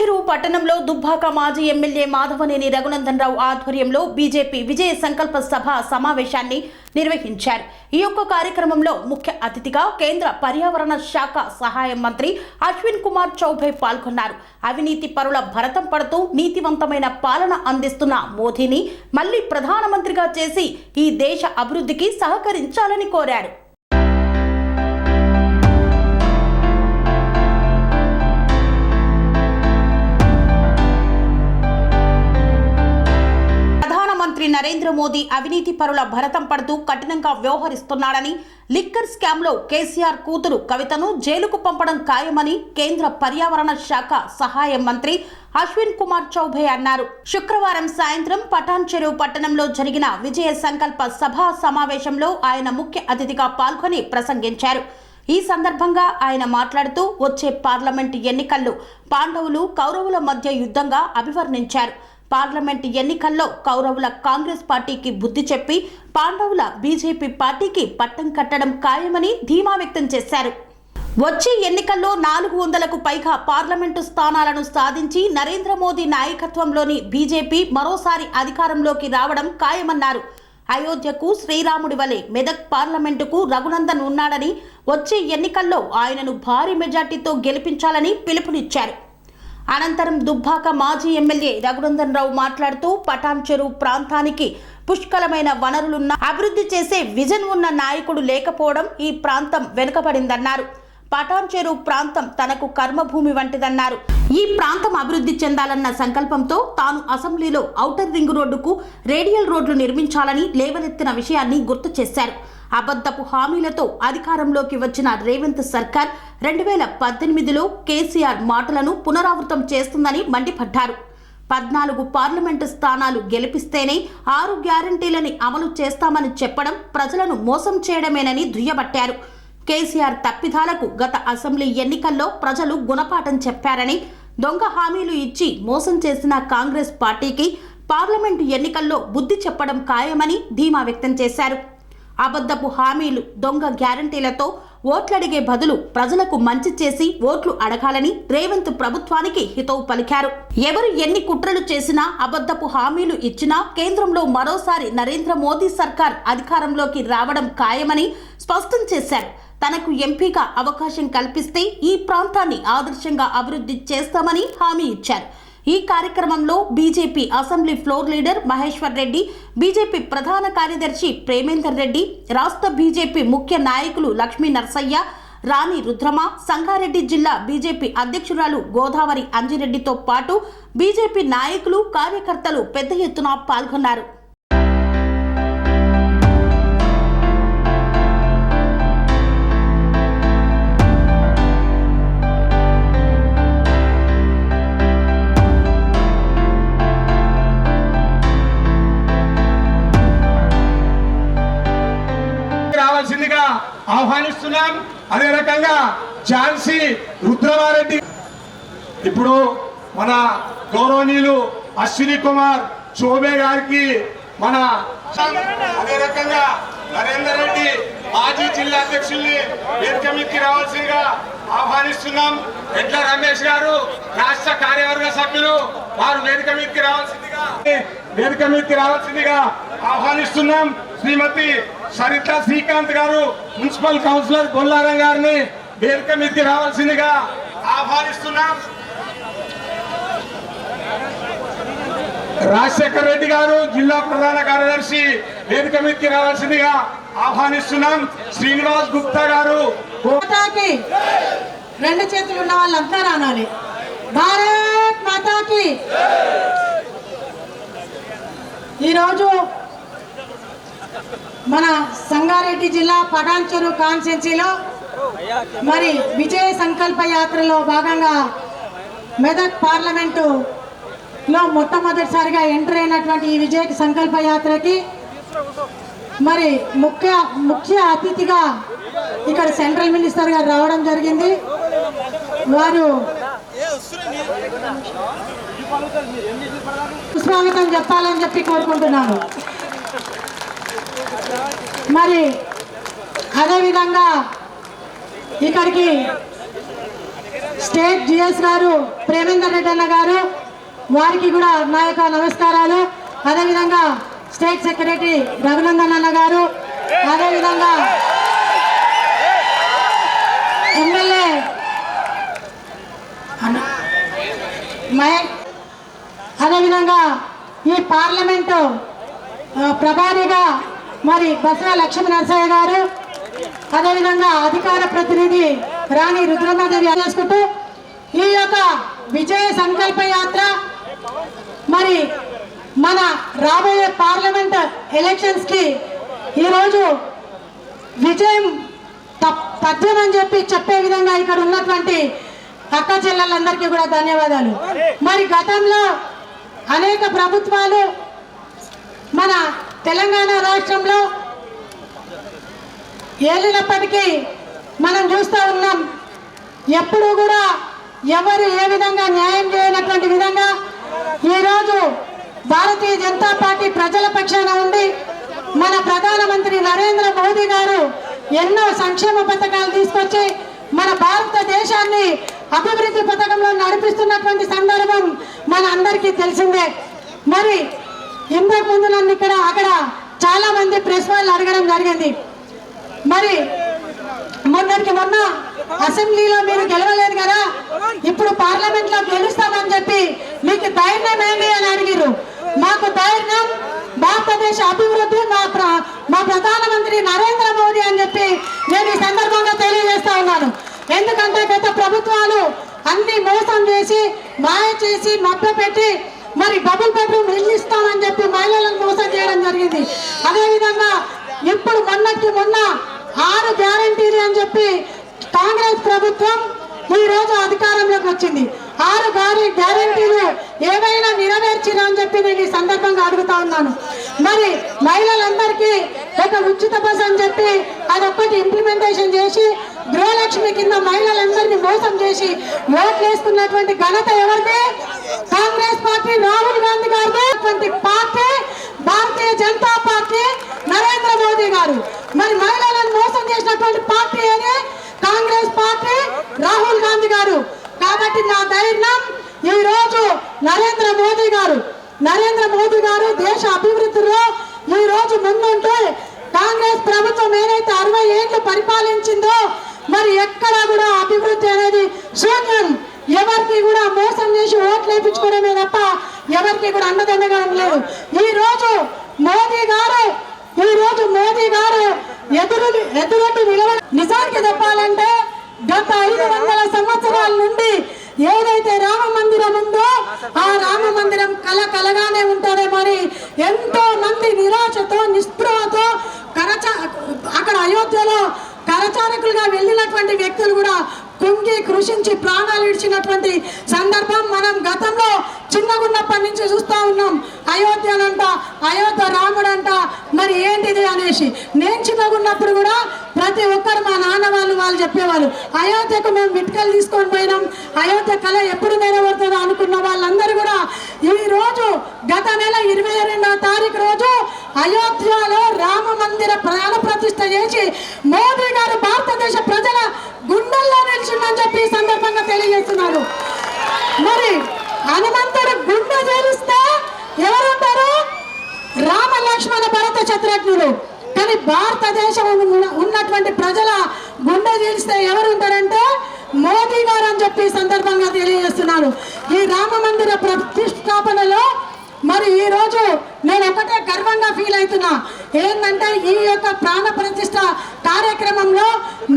పటాన్చెరు పట్టణంలో దుబ్బాక మాజీ ఎమ్మెల్యే మాధవనేని రఘునందన్ రావు ఆధ్వర్యంలో బీజేపీ విజయ సంకల్ప సభ సమావేశాన్ని నిర్వహించారు. ఈ యొక్క కార్యక్రమంలో ముఖ్య అతిథిగా కేంద్ర పర్యావరణ శాఖ సహాయ మంత్రి అశ్విన్ కుమార్ చౌబే పాల్గొన్నారు. అవినీతి పరుల భరతం పడుతూ నీతివంతమైన పాలన అందిస్తున్న మోదీని మళ్లీ ప్రధానమంత్రిగా చేసి ఈ దేశ అభివృద్ధికి సహకరించాలని కోరారు. నరేంద్ర మోదీ అవినీతి పరుల భరతం పడుతూ కఠినంగా వ్యవహరిస్తున్నాడని, లిక్కర్ స్కామ్ లో కేసీఆర్ కూతురు కవితను జైలుకు పంపడం ఖాయమని కేంద్ర పర్యావరణ శాఖ సహాయ మంత్రి అశ్విన్ కుమార్ చౌబే అన్నారు. శుక్రవారం సాయంత్రం పటాన్చెరు పట్టణంలో జరిగిన విజయ సంకల్ప సభ సమావేశంలో ఆయన ముఖ్య అతిథిగా పాల్గొని ప్రసంగించారు. ఈ సందర్భంగా ఆయన మాట్లాడుతూ వచ్చే పార్లమెంటు ఎన్నికల్లో పాండవులు కౌరవుల మధ్య యుద్ధంగా అభివర్ణించారు. పార్లమెంటు ఎన్నికల్లో కౌరవుల కాంగ్రెస్ పార్టీకి బుద్ధి చెప్పి పాండవుల బీజేపీ పార్టీకి పట్టం కట్టడం ఖాయమని ధీమా వ్యక్తం చేశారు. వచ్చే ఎన్నికల్లో 400కు పైగా పార్లమెంటు స్థానాలను సాధించి నరేంద్ర మోదీ నాయకత్వంలోని బీజేపీ మరోసారి అధికారంలోకి రావడం ఖాయమన్నారు. అయోధ్యకు శ్రీరాముడి వలె మెదక్ పార్లమెంటుకు రఘునందన్ ఉన్నాడని, వచ్చే ఎన్నికల్లో ఆయనను భారీ మెజార్టీతో గెలిపించాలని పిలుపునిచ్చారు. అనంతరం దుబ్బాక మాజీ ఎమ్మెల్యే రఘునందన్ రావు మాట్లాడుతూ పటాన్చెరు ప్రాంతానికి పుష్కలమైన వనరులున్న, అభివృద్ధి చేసే విజన్ ఉన్న నాయకుడు లేకపోవడం ఈ ప్రాంతం వెనుకబడిందన్నారు. పటాన్చెరు ప్రాంతం తనకు కర్మభూమి వంటిదన్నారు. ఈ ప్రాంతం అభివృద్ధి చెందాలన్న సంకల్పంతో తాను అసెంబ్లీలో ఔటర్ రింగ్ రోడ్డుకు రేడియల్ రోడ్లు నిర్మించాలని లేవనెత్తిన విషయాన్ని గుర్తు చేశారు. అబద్ధపు హామీలతో అధికారంలోకి వచ్చిన రేవంత్ సర్కార్ 2018లో కేసీఆర్ మాటలను పునరావృతం చేస్తుందని మండిపడ్డారు. 14 పార్లమెంటు స్థానాలు గెలిపిస్తేనే 6 గ్యారంటీలని అమలు చేస్తామని చెప్పడం ప్రజలను మోసం చేయడమేనని దుయ్యబట్టారు. కేసీఆర్ తప్పిదాలకు గత అసెంబ్లీ ఎన్నికల్లో ప్రజలు గుణపాఠం చెప్పారని, దొంగ హామీలు ఇచ్చి మోసం చేసిన కాంగ్రెస్ పార్టీకి పార్లమెంటు ఎన్నికల్లో బుద్ధి చెప్పడం ఖాయమని ధీమా వ్యక్తం చేశారు. అబద్ధపు హామీలు, దొంగ గ్యారంటీలతో ఓట్లడిగే బదులు ప్రజలకు మంచి చేసి ఓట్లు అడగాలని రేవంత్ ప్రభుత్వానికి హితవు పలికారు. ఎవరు ఎన్ని కుట్రలు చేసినా, అబద్ధపు హామీలు ఇచ్చినా కేంద్రంలో మరోసారి నరేంద్ర మోదీ సర్కార్ అధికారంలోకి రావడం ఖాయమని స్పష్టం చేశారు. తనకు ఎంపీగా అవకాశం కల్పిస్తే ఈ ప్రాంతాన్ని ఆదర్శంగా అభివృద్ధి చేస్తామని హామీ ఇచ్చారు. ఈ కార్యక్రమంలో BJP assembly floor leader Maheshwar Reddy, BJP ప్రధాన కార్యదర్శి ప్రేమేందర్ రెడ్డి, రాష్ట్ర బీజేపీ ముఖ్య నాయకులు లక్ష్మీ నర్సయ్య, రాణి రుద్రమ, సంగారెడ్డి జిల్లా బీజేపీ అధ్యక్షురాలు గోదావరి అంజిరెడ్డితో పాటు బీజేపీ నాయకులు, కార్యకర్తలు పెద్ద ఎత్తున పాల్గొన్నారు. రావాల్సిందిగా ఆహ్వానిస్తున్నాం. అదే రకంగా ఝాన్సీ రుద్రమారెడ్డి, ఇప్పుడు మన గౌరవనీయులు అశ్విని కుమార్ చౌబే గారికి, మన అదే రకంగా నరేందర్ రెడ్డి మాజీ జిల్లా అధ్యక్షుల్ని వేదిక మీదకి రావాల్సిందిగా ఆహ్వానిస్తున్నాం. ఎడ్ల రమేష్ గారు రాష్ట్ర కార్యవర్గ సభ్యులు, వారు వేదిక మీదకి రావాల్సిందిగా ఆహ్వానిస్తున్నాం. శ్రీమతి సరిత శ్రీకాంత్ గారు, మున్సిపల్ కౌన్సిలర్ గొల్లారం గారిని వేదిక మీదకి రావాల్సిందిగా ఆహ్వానిస్తున్నాం. రాజశేఖర్ రెడ్డి గారు, జిల్లా ప్రధాన కార్యదర్శి, వేదిక మీదకి రావాల్సిందిగా ఆహ్వానిస్తున్నాం. శ్రీనివాస్ గుప్తా గారు. రెండు చేతులు ఉన్న వాళ్ళంతా రానాలి. భారత్ మాతాకి. ఈరోజు మన సంగారెడ్డి జిల్లా పటాన్చెరు కాన్స్టిట్యున్సీలో మరి విజయ సంకల్ప యాత్రలో భాగంగా మెదక్ పార్లమెంటులో మొట్టమొదటిసారిగా ఎంటర్ అయినటువంటి ఈ విజయ సంకల్ప యాత్రకి మరి ముఖ్య అతిథిగా ఇక్కడ సెంట్రల్ మినిస్టర్ గారు రావడం జరిగింది. వారు స్వాగతం చెప్పాలని చెప్పి కోరుకుంటున్నాను. మరి అదేవిధంగా ఇక్కడికి స్టేట్ జిఎస్ గారు ప్రేమేందర్ రెడ్డి అన్న గారు, వారికి కూడా నా యొక్క నమస్కారాలు. అదేవిధంగా స్టేట్ సెక్రటరీ రఘునందన్ అన్న గారు, అదేవిధంగా ఎమ్మెల్యే మహేష్, అదేవిధంగా ఈ పార్లమెంటు ప్రభారిగా మరి బసవ లక్ష్మీ నరసయ్య గారు, అదేవిధంగా అధికార ప్రతినిధి రాణి రుద్రమాదేవి చేసుకుంటూ ఈ యొక్క విజయ సంకల్ప యాత్ర మరి మన రాబోయే పార్లమెంట్ ఎలక్షన్స్కి ఈరోజు విజయం తథ్యం అని చెప్పే విధంగా ఇక్కడ ఉన్నటువంటి అక్క చెల్లెళ్ళందరికీ కూడా ధన్యవాదాలు. మరి గతంలో అనేక ప్రభుత్వాలు మన తెలంగాణ రాష్ట్రంలో ఏలినప్పటికీ మనం చూస్తూ ఉన్నాం, ఎప్పుడూ కూడా ఎవరు ఏ విధంగా న్యాయం చేయనటువంటి విధంగా ఈరోజు భారతీయ జనతా పార్టీ ప్రజల పక్షాన ఉండి మన ప్రధానమంత్రి నరేంద్ర మోదీ గారు ఎన్నో సంక్షేమ పథకాలు తీసుకొచ్చి మన భారతదేశాన్ని అభివృద్ధి పథకంలో నడిపిస్తున్నటువంటి సందర్భం మన అందరికీ తెలిసిందే. మరి ఇంతకు ముందు నన్ను అక్కడ చాలా మంది ప్రెస్ వాళ్ళు అడగడం జరిగింది, మరి మొన్నటికి మొన్న అసెంబ్లీలో మీరు గెలవలేదు కదా, ఇప్పుడు పార్లమెంట్ లో గెలుస్తామని చెప్పి మీకు ధైర్యం ఏంటి అని అడిగారు. మాకు ధైర్యం భారతదేశ అభివృద్ధి మా ప్రధానమంత్రి నరేంద్ర మోదీ అని చెప్పి నేను ఈ సందర్భంగా తెలియజేస్తా ఉన్నాను. ఎందుకంటే గత ప్రభుత్వాలు అన్ని మోసం చేసి మాయ చేసి మభ్యపెట్టి మరి డబుల్ బెడ్రూమ్ ఇల్లు ఇస్తామని చెప్పి మహిళలను మోసం చేయడం జరిగింది. అదేవిధంగా ఇప్పుడు మొన్నటికి మొన్న 6 గ్యారంటీలు అని చెప్పి కాంగ్రెస్ ప్రభుత్వం ఈ రోజు అధికారంలోకి వచ్చింది. 6 గ్యారంటీలు ఏవైనా నెరవేర్చినా అని చెప్పి నేను ఈ సందర్భంగా అడుగుతా ఉన్నాను. మరి మహిళలందరికీ ఒక ఉచిత బస్ అని చెప్పి అదొక్కటి ఇంప్లిమెంటేషన్ చేసి గృహలక్ష్మి కింద మహిళలందరినీ మోసం చేసి ఓట్లు వేసుకున్నటువంటి ఘనత ఎవరిది? కాంగ్రెస్ పార్టీ రాహుల్ గాంధీ గారి పార్టీ భారతీయ జనతా పార్టీ నరేంద్ర మోదీ గారు. మరి మహిళలను మోసం చేసినటువంటి పార్టీ ఏది? కాంగ్రెస్ పార్టీ రాహుల్ గాంధీ గారు. కాబట్టి నా ధైర్యం ఈ రోజు నరేంద్ర మోదీ గారు దేశ అభివృద్ధిలో ఈ రోజు ముందుంటే కాంగ్రెస్ ప్రభుత్వం ఏదైతే 60 ఏళ్ళు పరిపాలించిందో మరి ఎక్కడా కూడా అభివృద్ధి అనేది శూన్యం. ఎవరికి కూడా మోసం చేసి ఓట్లు వేయించుకోవడమే తప్ప ఎవరికి కూడా అండదండగా ఉండలేదు. ఈ రోజు మోదీ గారు ఎదురొడ్డి నిలవ నిజానికి చెప్పాలంటే గత 500 సంవత్సరాల నుండి ఏదైతే రామ మందిరం ఉందో ఆ రామ మందిరం కలగానే ఉంటుందే. మరి ఎంతో మంది నిరాశతో నిస్పృహతో అక్కడ అయోధ్యలో కరచారకులుగా వెళ్ళినటువంటి వ్యక్తులు కూడా కుంగి కృషించి ప్రాణాలు ఇడిచినటువంటి సందర్భం మనం గతంలో చిన్నగున్నప్పటి నుంచి చూస్తూ ఉన్నాం. అయోధ్య రాముడంట మరి ఏంటిది అనేసి. నేను చిన్నగున్నప్పుడు కూడా ప్రతి ఒక్కరు మా నాన్న వాళ్ళు చెప్పేవాళ్ళు, అయోధ్యకు మేము మిట్కలు తీసుకొని పోయినాం, అయోధ్య కళ ఎప్పుడు నెరవేరుతుందో అనుకున్న వాళ్ళందరూ కూడా ఈ రోజు గత నెల 22వ తారీఖు రోజు అయోధ్యలో రామ మందిర ప్రాణ ప్రతిష్ఠ చేసి మోదీ గారు భారతదేశ ప్రజల గుండెల్లో నిలిచిందని చెప్పి ఈ సందర్భంగా తెలియజేస్తున్నారు. మరి హనుమంతుడు గుండె చేరిస్తే ఎవరుంటారు? రామ లక్ష్మణ భరత శత్రుఘ్నులు. కానీ భారతదేశం ఉన్నటువంటి ప్రజల గుండె చేరిస్తే ఎవరుంటారంటే మోదీ గారు అని చెప్పి సందర్భంగా తెలియజేస్తున్నాను. ఈ రామ మందిర ప్రతిష్టాపనలో మరి ఈ రోజు నేను ఒకటే గర్వంగా ఫీల్ అవుతున్నా. ఏంటంటే ఈ యొక్క ప్రాణ ప్రతిష్ఠ కార్యక్రమంలో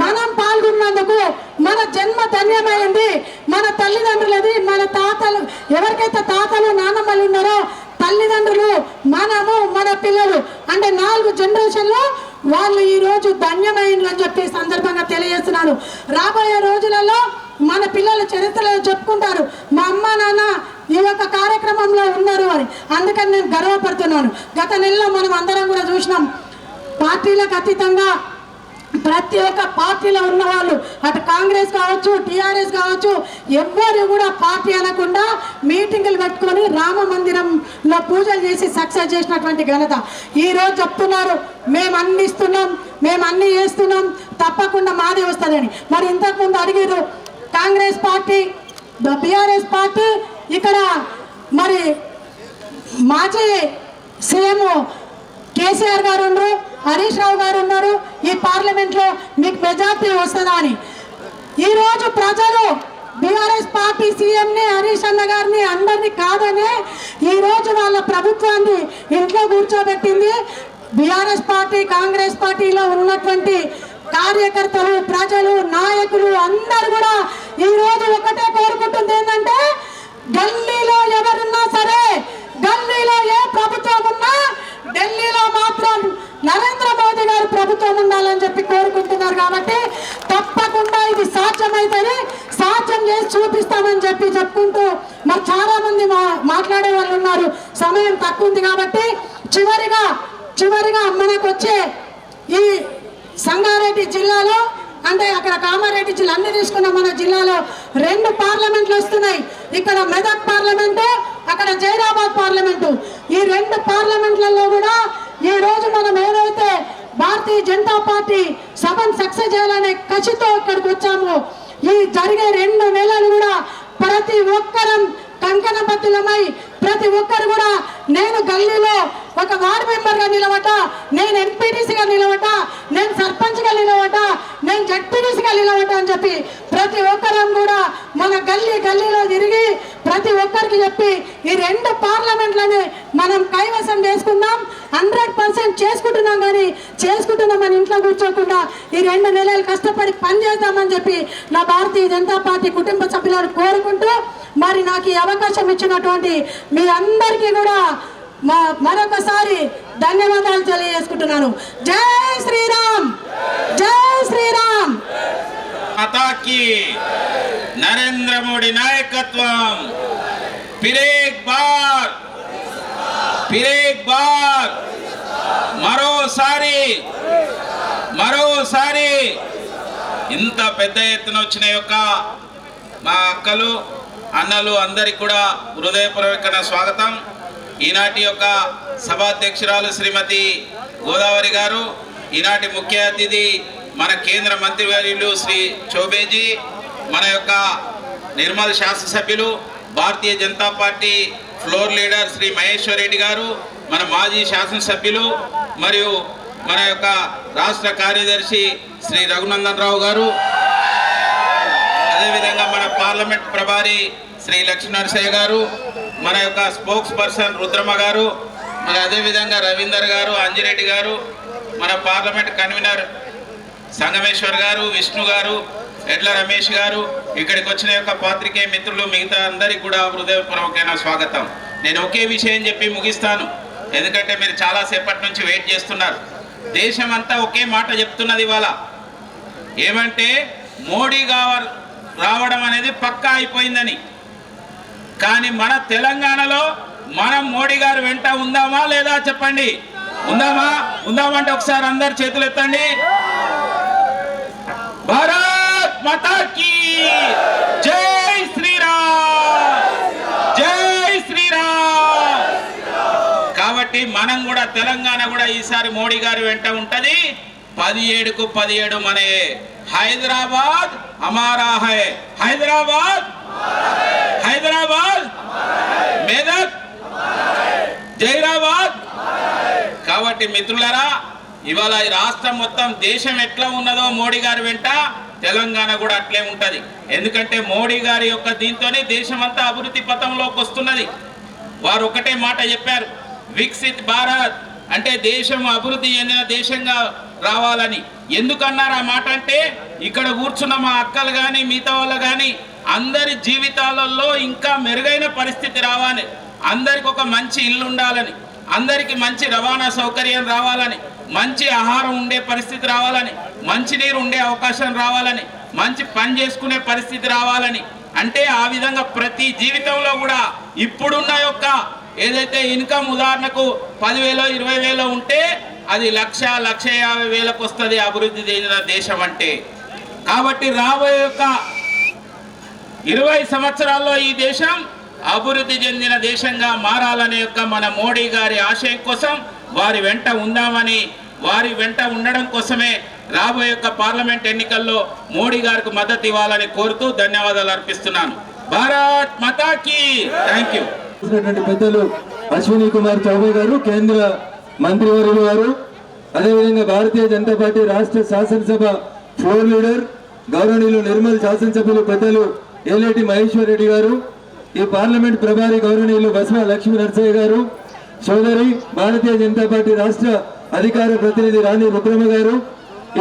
మనం పాల్గొన్నందుకు మన జన్మ ధన్యమైంది. మన తల్లిదండ్రులది, మన తాతలు ఎవరికైతే తాతలు నాన్నమ్మలు ఉన్నారో తల్లిదండ్రులు, మనము, మన పిల్లలు అంటే 4 జనరేషన్లు వాళ్ళు ఈ రోజు ధన్యమైంది అని చెప్పి సందర్భంగా తెలియజేస్తున్నాను. రాబోయే రోజులలో మన పిల్లల చరిత్రలో చెప్పుకుంటారు, మా అమ్మ నాన్న ఈ యొక్క కార్యక్రమంలో ఉన్నారు అని. అందుకని నేను గర్వపడుతున్నాను. గత నెలలో మనం అందరం కూడా చూసినాం, పార్టీలకు అతీతంగా ప్రతి ఒక్క పార్టీలో ఉన్న వాళ్ళు అటు కాంగ్రెస్ కావచ్చు, టీఆర్ఎస్ కావచ్చు, ఎవ్వరు కూడా పార్టీ అనకుండా మీటింగులు పెట్టుకొని రామ మందిరంలో పూజలు చేసి సక్సెస్ చేసినటువంటి ఘనత. ఈరోజు చెప్తున్నారు మేము అన్ని ఇస్తున్నాం, మేము అన్ని చేస్తున్నాం, తప్పకుండా మాది వస్తుందని. మరి ఇంతకుముందు అడిగారు కాంగ్రెస్ బీఆర్ఎస్ పార్టీ ఇక్కడ మరి మాజీ సీఎం కేసీఆర్ గారు ఉన్నారు, హరీష్ రావు గారు ఉన్నారు. ఈ పార్లమెంట్లో మీకు మెజార్టీ వస్తుందా అని ఈరోజు ప్రజలు బీఆర్ఎస్ పార్టీ సీఎంని హరీష్ అన్న గారిని అందరినీ కాదనే ఈరోజు వాళ్ళ ప్రభుత్వాన్ని ఇంట్లో కూర్చోబెట్టింది. బీఆర్ఎస్ పార్టీ కాంగ్రెస్ పార్టీలో ఉన్నటువంటి కార్యకర్తలు, ప్రజలు, నాయకులు అందరూ కూడా ఈరోజు ఒకటే కోరుకుంటుంది ఏంటంటే ఢిల్లీలో ఎవరున్నా సరే, ఢిల్లీలో ఏ ప్రభుత్వం ఉన్నా ఢిల్లీలో మాత్రం నరేంద్ర మోదీ గారు ప్రభుత్వం ఉండాలని చెప్పి కోరుకుంటున్నారు. కాబట్టి తప్పకుండా ఇది సాధ్యమైతేనే సాధ్యం చేసి చూపిస్తామని చెప్పి చెప్పుకుంటూ మరి చాలా మంది మాట్లాడే వాళ్ళు ఉన్నారు. సమయం తక్కువ ఉంది కాబట్టి చివరిగా మనకు వచ్చే ఈ సంగారెడ్డి జిల్లాలో అంటే అక్కడ కామారెడ్డి జిల్లా అన్ని తీసుకున్న మన జిల్లాలో 2 పార్లమెంట్లు వస్తున్నాయి. ఇక్కడ మెదక్ పార్లమెంటు, అక్కడ జైరాబాద్ పార్లమెంటు. ఈ 2 పార్లమెంట్లలో కూడా ఈ రోజు మనం ఏదైతే భారతీయ జనతా పార్టీ సభను సక్సెస్ చేయాలనే కసితో ఇక్కడికి వచ్చాము. ఈ జరిగే 2 నెలలు కూడా ప్రతి ఒక్కరం కంకణబద్ధులమై ప్రతి ఒక్కరు కూడా నేను గల్లీలో ఒక వార్డు మెంబర్గా నిలవట, నేను ఎంపీటీసీగా నిలవట, నేను సర్పంచ్గా నిలవట, నేను జడ్పీటీసీగా నిలవట అని చెప్పి ప్రతి ఒక్కరం కూడా మన గల్లీలో తిరిగి ప్రతి ఒక్కరికి చెప్పి ఈ 2 పార్లమెంట్లని మనం కైవసం చేసుకుందాం. 100% చేసుకుంటున్నాం, కానీ చేసుకుంటున్నామని ఇంట్లో కూర్చోకుండా ఈ 2 నెలలు కష్టపడి పనిచేద్దామని చెప్పి నా భారతీయ జనతా పార్టీ కుటుంబ సభ్యులను కోరుకుంటూ మరి నాకు ఈ అవకాశం ఇచ్చినటువంటి మీ అందరికీ కూడా మరొకసారి ధన్యవాదాలు తెలియజేసుకుంటున్నాను. జై శ్రీరామ్, జై శ్రీరామ్. మాతాకి నరేంద్ర మోడీ నాయకత్వం. ఫిరేక్ బార్ మరోసారి ఇంత పెద్ద ఎత్తున వచ్చిన యొక్క మా అక్కలు అన్నలు అందరికి కూడా హృదయపూర్వక స్వాగతం. ఈనాటి యొక్క సభాధ్యక్షురాలు శ్రీమతి గోదావరి గారు, ఈనాటి ముఖ్య అతిథి మన కేంద్ర మంత్రివర్యులు శ్రీ చౌబేజీ, మన యొక్క నిర్మల్ శాసనసభ్యులు భారతీయ జనతా పార్టీ ఫ్లోర్ లీడర్ శ్రీ మహేశ్వర్ రెడ్డి గారు, మన మాజీ శాసనసభ్యులు మరియు మన యొక్క రాష్ట్ర కార్యదర్శి శ్రీ రఘునందన్ రావు గారు, అదేవిధంగా మన పార్లమెంట్ ప్రభారి శ్రీ లక్ష్మీనరసయ్య గారు, మన యొక్క స్పోక్స్ పర్సన్ రుద్రమ్మ గారు, మరి అదేవిధంగా రవీందర్ గారు, అంజిరెడ్డి గారు, మన పార్లమెంట్ కన్వీనర్ సంగమేశ్వర్ గారు, విష్ణు గారు, ఎడ్ల రమేష్ గారు, ఇక్కడికి వచ్చిన యొక్క పాత్రికేయ మిత్రులు మిగతా అందరికీ కూడా హృదయపూర్వకమైన స్వాగతం. నేను ఒకే విషయం చెప్పి ముగిస్తాను, ఎందుకంటే మీరు చాలాసేపటి నుంచి వెయిట్ చేస్తున్నారు. దేశం అంతా ఒకే మాట చెప్తున్నది ఇవాళ, ఏమంటే మోడీ గారు రావడం అనేది పక్కా అయిపోయిందని. కానీ మన తెలంగాణలో మనం మోడీ గారు వెంట ఉందామా లేదా చెప్పండి. ఉందామంటే ఒకసారి అందరు చేతులు ఎత్తండి. భారత్ మాతా కీ జై శ్రీరామ్, జై శ్రీరామ్. కాబట్టి మనం కూడా తెలంగాణ కూడా ఈసారి మోడీ గారి వెంట ఉంటది. 17కు 17 మనే. హైదరాబాద్ హమారా హై, హైదరాబాద్ మెదక్ జైరాబాద్. కాబట్టి మిత్రులారా, ఇవాళ ఈ రాష్ట్రం మొత్తం దేశం ఎట్లా ఉన్నదో మోడీ గారి వెంట తెలంగాణ కూడా అట్లే ఉంటది. ఎందుకంటే మోడీ గారి యొక్క దీంతోనే దేశం అంతా అభివృద్ధి పథంలోకి వస్తున్నది. వారు ఒకటే మాట చెప్పారు, వికసిత్ భారత్ అంటే దేశం అభివృద్ధి చెందిన దేశంగా రావాలని. ఎందుకన్నారు ఆ మాట అంటే, ఇక్కడ కూర్చున్న మా అక్కలు కానీ మిగతా వాళ్ళు కానీ అందరి జీవితాలలో ఇంకా మెరుగైన పరిస్థితి రావాలి, అందరికి ఒక మంచి ఇల్లు ఉండాలని, అందరికి మంచి రవాణా సౌకర్యం రావాలని, మంచి ఆహారం ఉండే పరిస్థితి రావాలని, మంచినీరు ఉండే అవకాశం రావాలని, మంచి పని చేసుకునే పరిస్థితి రావాలని. అంటే ఆ విధంగా ప్రతి జీవితంలో కూడా ఇప్పుడున్న యొక్క ఏదైతే ఇన్కమ్ ఉదాహరణకు 10,000 20,000 ఉంటే అది 1,50,000 వస్తుంది అభివృద్ధి చెందిన దేశం అంటే. కాబట్టి రాబోయే యొక్క 20 సంవత్సరాల్లో ఈ దేశం అభివృద్ధి చెందిన దేశంగా మారాలనే యొక్క మన మోడీ గారి ఆశయం కోసం వారి వెంట ఉందామని, వారి వెంట ఉండడం కోసమే రాబోయే పార్లమెంట్ ఎన్నికల్లో మోడీ గారికి మద్దతు ఇవ్వాలని కోరుతూ ధన్యవాదాలు అర్పిస్తున్నాను. భారత్ మాతాకి థ్యాంక్ యూ. పెద్దలు అశ్విని కుమార్ చౌబే గారు, కేంద్ర మంత్రివర్యులు గారు, అదేవిధంగా భారతీయ జనతా పార్టీ రాష్ట్ర శాసనసభ ఫ్లోర్ లీడర్ గౌరవనీయులు నిర్మల్ శాసనసభ్యులు పెద్దలు ఏలేటి మహేశ్వర్ రెడ్డి గారు, ఈ పార్లమెంట్ ప్రభారి గౌరవనీయులు బస్వ లక్ష్మీ నరసయ్య గారు, సోదరి భారతీయ జనతా పార్టీ రాష్ట్ర అధికార ప్రతినిధి రాణి రుద్రమ గారు,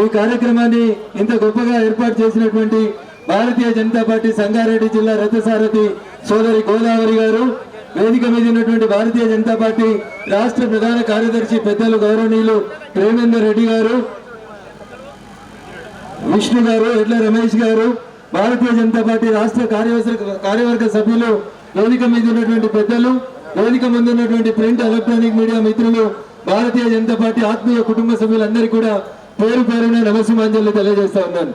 ఈ కార్యక్రమాన్ని ఇంత గొప్పగా ఏర్పాటు చేసినటువంటి భారతీయ జనతా పార్టీ సంగారెడ్డి జిల్లా రథసారథి సోదరి గోదావరి గారు, వేదిక మీద ఉన్నటువంటి భారతీయ జనతా పార్టీ రాష్ట్ర ప్రధాన కార్యదర్శి పెద్దలు గౌరవనీయులు ప్రేమేందర్ రెడ్డి గారు, విష్ణు గారు, ఎడ్ల రమేష్ గారు, భారతీయ జనతా పార్టీ రాష్ట్ర కార్యవర్గ సభ్యులు, వేదిక మీద ఉన్నటువంటి పెద్దలు, వేదిక ముందు ఉన్నటువంటి ప్రింట్ ఎలక్ట్రానిక్ మీడియా మిత్రులు, భారతీయ జనతా పార్టీ ఆత్మీయ కుటుంబ సభ్యులందరికీ కూడా పేరు పేరున నమస్సుమాంజలు తెలియజేస్తా ఉన్నాను.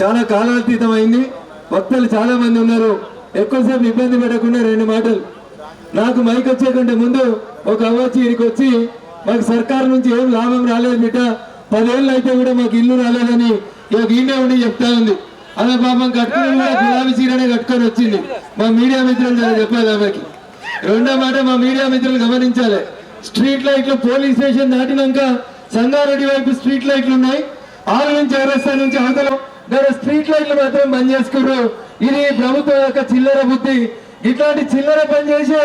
చాలా కాలాతీతం అయింది, వక్తలు చాలా మంది ఉన్నారు, ఎక్కువసేపు ఇబ్బంది పెట్టకుండా 2 మాటలు. నాకు మైక్ వచ్చే కంటే ముందు ఒక అవ్వచ్చి ఇక్కడికి వచ్చి మాకు సర్కారు నుంచి ఏం లాభం రాలేదు బిడ్డ, 10 ఏళ్ళు అయితే కూడా మాకు ఇల్లు రాలేదని ఇక ఈయనే ఉండి చెప్తా ఉంది. అలా పాపం కట్టుకుని కూడా గులాబీ చీరనే కట్టుకొని వచ్చింది. మా మీడియా మిత్రులు చెప్పాలి ఆమెకి. రెండో మాట, మా మీడియా మిత్రులు గమనించాలి, స్ట్రీట్ లైట్లు పోలీస్ స్టేషన్ దాటినాక సంగారెడ్డి వైపు స్ట్రీట్ లైట్లు ఉన్నాయి, ఆరు నుంచి చౌరస్తా నుంచి అవతల స్ట్రీట్ లైట్లు మాత్రం బంద్ చేసుకున్నారు. ఇది ప్రభుత్వం యొక్క చిల్లర బుద్ధి. ఇట్లాంటి చిల్లర పని చేసే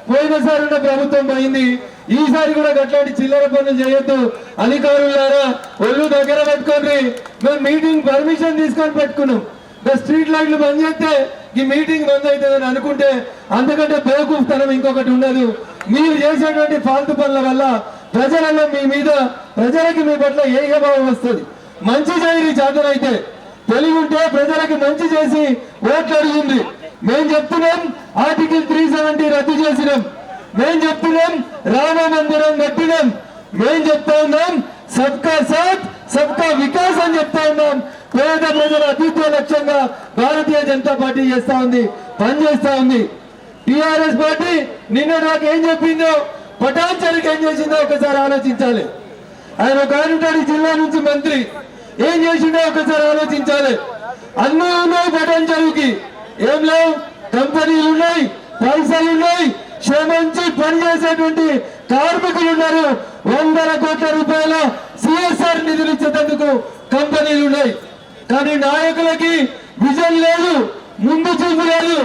పోయినసారి ఉన్న ప్రభుత్వం పోయింది, ఈసారి కూడా అట్లాంటి చిల్లర పనులు చేయొద్దు. అధికారులారా ఒళ్ళు దగ్గర పెట్టుకోండి. మేము మీటింగ్ పర్మిషన్ తీసుకొని పెట్టుకున్నాం, స్ట్రీట్ లైట్లు బంద్ చేస్తే ఈ మీటింగ్ బంద్ అవుతుందని అనుకుంటే అంతకంటే బేవకూఫ్తనం ఇంకొకటి ఉండదు. మీరు చేసేటువంటి ఫాల్తు పనుల వల్ల ప్రజలలో మీ మీద, ప్రజలకి మీ పట్ల ఏ భావం వస్తుంది. మంచి చేయని చేతనైతే తెలివి ఉంటే ప్రజలకి మంచి చేసి ఓట్లు అడిగింది. మేము చెప్తున్నాం ఆర్టికల్ 370 రద్దు చేసినాం, మేము చెప్తున్నాం రామ మందిరం కట్టినాం, మేము చెప్తా ఉన్నాం సబ్కా సాత్ సబ్కా వికాస్ అని చెప్తా ఉన్నాం. పేద ప్రజల అభివృద్ధి లక్ష్యంగా భారతీయ జనతా పార్టీ చేస్తా ఉంది, పనిచేస్తా ఉంది. టిఆర్ఎస్ పార్టీ నిన్న నాకు ఏం చెప్పిందో, పటాన్చెరుకు ఏం చేసిందో ఒకసారి ఆలోచించాలి. ఆయన ఒక జిల్లా నుంచి మంత్రి, ఏం చేసిండో ఒకసారి ఆలోచించాలి. అన్నీ ఉన్నాయి పటాన్చెరుకి, ఏం లేవు, కంపెనీలు ఉన్నాయి, పైసలు ఉన్నాయి, శ్రమించి పనిచేసేటువంటి కార్మికులు ఉన్నారు. 100 కోట్ల రూపాయల సిఎస్ఆర్ నిధులు ఇచ్చేందుకు కంపెనీలు ఉన్నాయి. కానీ నాయకులకి విజన్ లేదు, ముందు చూపు లేదు.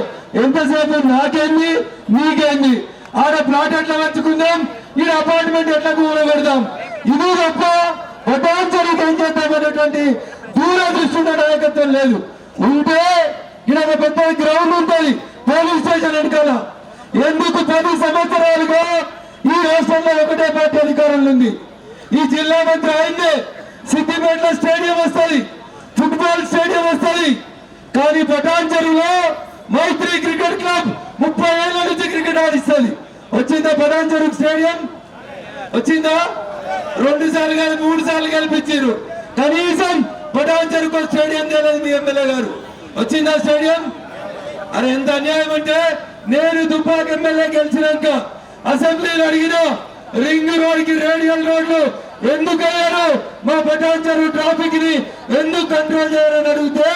ఎంతసేపు నాకేంది నీకేంది, ఆడ ప్లాట్ ఎట్లా పంచుకుందాం, ఈడ అపార్ట్మెంట్ ఎట్లా కూడబెడదాం, ఇది తప్ప పటాన్చెరుకు ఏం చేద్దామనేటువంటి దూరదృష్టి ఉన్న నాయకత్వం లేదు. ఉంటే ఈడ ఒక పెద్ద గ్రౌండ్ ఉంటుంది పోలీస్ స్టేషన్ వెనకాల. ఎందుకు 10 సంవత్సరాలుగా ఈ రాష్ట్రంలో ఒకటే పార్టీ అధికారంలో ఉంది. ఈ జిల్లా మంత్రి ఆయన్నే. సిద్దిపేటలో స్టేడియం వస్తుంది, ఫుట్బాల్ స్టేడియం వస్తుంది, కానీ పటాన్చెరులో మైత్రి క్రికెట్ క్లబ్ 30 ఏళ్ల నుంచి క్రికెట్ ఆడిస్తుంది. వచ్చిందా పటాన్చెరు స్టేడియం? వచ్చిందా? 2 సార్లు కాదు 3 సార్లు గెలిపించారు, కనీసం పటాన్చెరుకు స్టేడియం తెలియదు మీ ఎమ్మెల్యే గారు. వచ్చిందా స్టేడియం? అరే ఎంత అన్యాయం అంటే, నేను దుబ్బాక ఎమ్మెల్యే గెలిచినాక అసెంబ్లీలో అడిగినా రింగ్ రోడ్కి రేడియల్ రోడ్లు ఎందుకు అయ్యారు, మా పటాన్చెరు ట్రాఫిక్ ని ఎందుకు కంట్రోల్ చేయాలని అడిగితే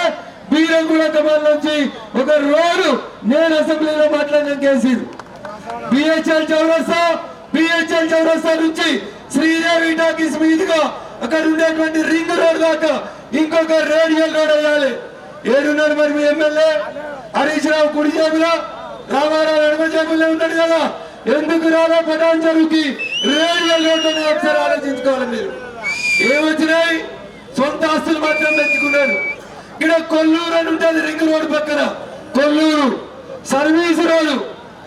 బీరంగూడ కమాల్ నుంచి ఒక రోడ్డు నేను అసెంబ్లీలో మాట్లాడిన కేసీరు. బిహెచ్ఎల్ చౌరస్తా నుంచి శ్రీదేవి టాకీస్ మీదుగా అక్కడ ఉండేటువంటి రింగ్ రోడ్ దాకా ఇంకొక రేడియల్ రోడ్ వేయాలి. ఏడున్నాడు మరి మీ ఎమ్మెల్యే హరీష్ రావు? కుడి జేబులో, రామారావు ఎడమ జేబులో ఉన్నాడు కదా. ఎందుకు రాలా పటాన్చెరుకి రేడియల్ రోడ్ అని ఒకసారి ఆలోచించుకోవాలి మీరు. ఏమొచ్చినాయి? సొంత ఆస్తులు మాత్రం పెంచుకున్నారు. ఇక్కడ కొల్లూరు అని ఉంటుంది రింగ్ రోడ్ పక్కన, కొల్లూరు సర్వీస్ రోడ్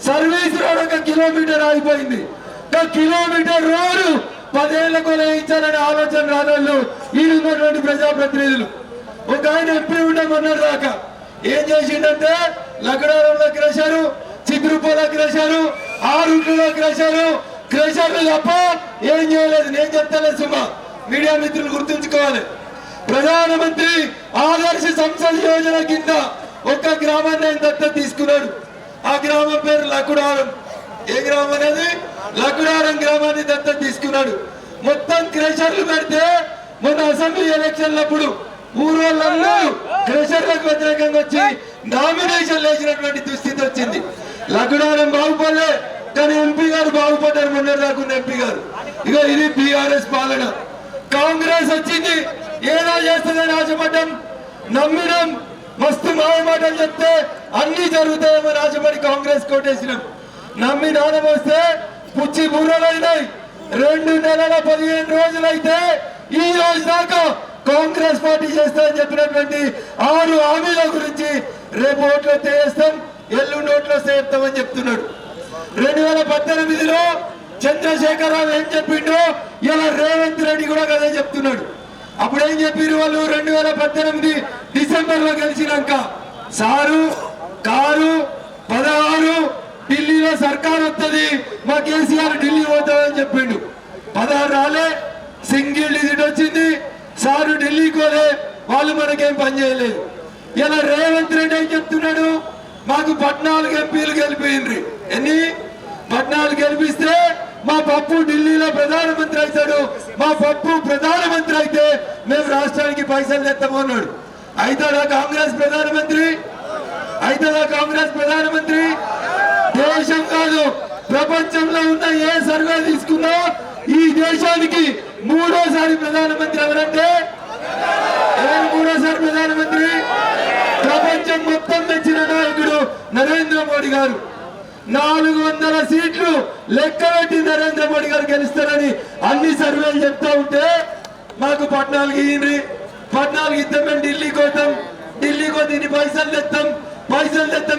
1 కిలోమీటర్ ఆగిపోయింది. 1 కిలోమీటర్ రోడ్డు 10 ఏళ్లకు వేయించాలనే ఆలోచన రానోళ్ళు ఈడున్నటువంటి ప్రజాప్రతినిధులు. ఒక ఆయన ఎంపీ ఉండమన్నారు దాకా ఏం చేసిండంటే లక్కడారంలో క్రషరు, చిత్రుపూలో క్రషరు, 6 క్రషరు, క్రషర్లు తప్ప ఏం చేయలేదు. నేను చెప్తాను సుమా, మీడియా మిత్రులు గుర్తుంచుకోవాలి. ప్రధానమంత్రి ఆదర్శ సంసద్ యోజన కింద ఒక గ్రామాన్ని ఆయన దత్తత తీసుకున్నాడు. ఆ గ్రామం పేరు లకుడారం. ఏ గ్రామం అనేది? లకుడారం గ్రామాన్ని దత్తత తీసుకున్నాడు. మొత్తం క్రషర్లు పెడితే మొన్న అసెంబ్లీ ఎలక్షన్లప్పుడు ఊరోళ్ళందరూ క్రెషర్లకు వ్యతిరేకంగా వచ్చి నామినేషన్ వేసినటువంటి దుస్థితి వచ్చింది. లగ్నారం బాగుపడలే, కానీ ఎంపీ గారు బాగుపడ్డారు. మొన్న దాకున్న ఎంపీ గారు. ఇక ఇది బీఆర్ఎస్ పాలన. కాంగ్రెస్ వచ్చింది, ఏదో చేస్తుందని ఆశపడ్డాం, నమ్మినాం, మస్తు మాయమాటలు చెప్తే అన్ని జరుగుతాయేమో ఆశపడి కాంగ్రెస్ కోటేసినాం. నమ్మి నాణం వస్తే పుచ్చి బుర్రలైనాయి. 2 నెలల 15 రోజులైతే ఈ రోజు దాకా కాంగ్రెస్ పార్టీ చేస్తామని చెప్పినటువంటి 6 హామీల గురించి రేపు ఓట్లు వేస్తాం, ఎల్లుండి ఓట్లు వేస్తామని చెప్తున్నాడు. 2018లో చంద్రశేఖరరావు ఏం చెప్పిండో ఇలా రేవంత్ రెడ్డి కూడా అదే చెప్తున్నాడు. అప్పుడు ఏం చెప్పారు వాళ్ళు? 2018 డిసెంబర్లో గెలిచినాక సారు కారు 16 ఢిల్లీలో సర్కార్ వస్తుంది, మా కేసీఆర్ ఢిల్లీ పోతామని చెప్పిండు. 16 రాలే, సింగిల్ డిజిట్ వచ్చింది. సారు ఢిల్లీకి పోలే, వాళ్ళు మనకేం పని చేయలేదు. ఇలా రేవంత్ రెడ్డి ఏం చెప్తున్నాడు? మాకు 14 ఎంపీలు గెలిపోయిండ్రి. ఎన్ని? 14 గెలిపిస్తే మా పప్పు ఢిల్లీలో ప్రధానమంత్రి అవుతాడు, మా పప్పు ప్రధానమంత్రి అయితే మేము రాష్ట్రానికి పైసలు తెస్తాము అన్నాడు. అవుతాడా కాంగ్రెస్ ప్రధానమంత్రి? అవుతుందా కాంగ్రెస్ ప్రధానమంత్రి? దేశం కాదు, ప్రపంచంలో ఉన్న ఏ సర్వే తీసుకున్నా ఈ దేశానికి 3వ ప్రధానమంత్రి ఎవరంటే? ఎవరు 3వ ప్రధానమంత్రి? ప్రపంచం మొత్తం తెచ్చిన నాయకుడు నరేంద్ర మోడీ గారు. 400 సీట్లు లెక్కబెట్టి నరేంద్ర మోడీ గారు గెలుస్తారని అన్ని సర్వేలు చెప్తా ఉంటే మాకు 14 ఇయ్యండి, 14 ఇద్దాం, మేము ఢిల్లీకి పోతాం, ఢిల్లీకి పోతే ఇన్ని పైసలు తెస్తాం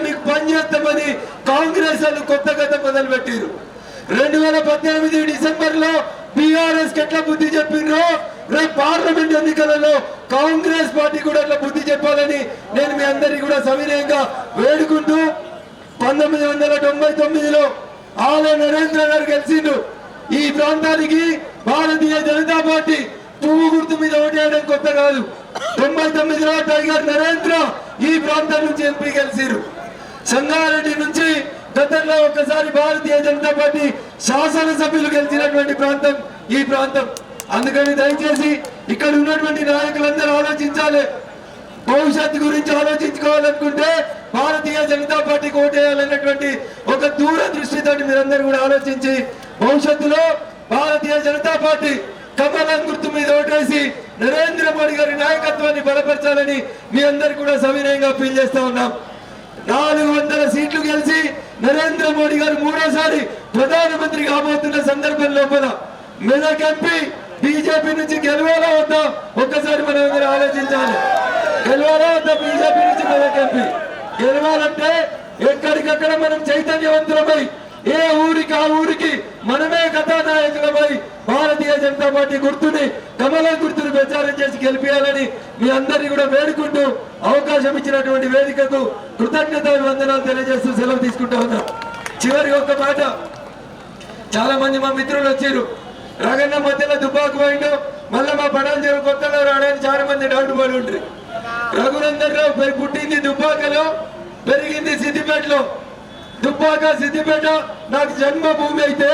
మీకు పని చేస్తామని కాంగ్రెస్ వాళ్ళు కొత్త కథ మొదలు పెట్టారు. 2018 డిసెంబర్లో బీఆర్ఎస్ కి ఎట్లా బుద్ధి చెప్పిండ్రో రేపు పార్లమెంట్ ఎన్నికలలో కాంగ్రెస్ పార్టీ కూడా అట్లా బుద్ధి చెప్పాలని నేను మీ అందరికీ కూడా సవినయంగా వేడుకుంటూ 1999లో ఆలయ నరేంద్ర గారు గెలిచిండు. ఈ ప్రాంతానికి భారతీయ జనతా పార్టీ పువ్వు గుర్తు మీద ఓటేయడం కొత్త కాదు. 99లో టైగర్ నరేంద్ర ఈ ప్రాంతం నుంచి ఎంపీ గెలిచారు. సంగారెడ్డి నుంచి గతంలో ఒక్కసారి భారతీయ జనతా పార్టీ శాసనసభ్యులు గెలిచినటువంటి ప్రాంతం ఈ ప్రాంతం. అందుకని దయచేసి ఇక్కడ ఉన్నటువంటి నాయకులందరూ ఆలోచించాలి. భవిష్యత్తు గురించి ఆలోచించుకోవాలనుకుంటే భారతీయ జనతా పార్టీకి ఓటేయాలన్నటువంటి ఒక దూరదృష్టితో మీరందరూ కూడా ఆలోచించి భవిష్యత్తులో భారతీయ జనతా పార్టీ కమలం గుర్తు మీద ఓటేసి నరేంద్ర మోడీ గారి నాయకత్వాన్ని బలపరచాలని మీ అందరు కూడా సవినయంగా అప్పీల్ చేస్తా ఉన్నాం. 400 సీట్లు గెలిచి నరేంద్ర మోడీ గారు 3వ ప్రధానమంత్రి కాబోతున్న సందర్భం లోపల మెదక్ ఎంపీ బీజేపీ నుంచి గెలవాలా వద్దా ఒక్కసారి మనం అందరూ ఆలోచించాలి. గెలవాలా వద్దా బీజేపీ నుంచి మెదక్ ఎంపీ? గెలవాలంటే ఎక్కడికక్కడ మనం చైతన్యవంతులమై ఏ ఊరికి ఆ ఊరికి మనమే కథానాయకులమై భారతీయ జనతా పార్టీ గుర్తుని కమలం గుర్తుని ప్రచారం చేసి గెలిపించాలని మీ అందరినీ కూడా వేడుకుంటూ అవకాశం ఇచ్చినటువంటి వేదికకు కృతజ్ఞతలు వందనాలు తెలియజేస్తూ సెలవు తీసుకుంటా ఉన్నాం. చివరికి ఒక్క మాట, చాలా మంది మా మిత్రులు వచ్చారు. రగన్న మధ్యలో దుబ్బాకు పోయిండు, మళ్ళీ మా పడాల చెరువు కొత్తలో రావడానికి చాలా మంది డౌట్ పడి ఉంటారు. రఘునందన్ రావు పుట్టింది దుబ్బాకలో, పెరిగింది సిద్దిపేటలో. దుబ్బాక సిద్దిపేట నాకు జన్మభూమి అయితే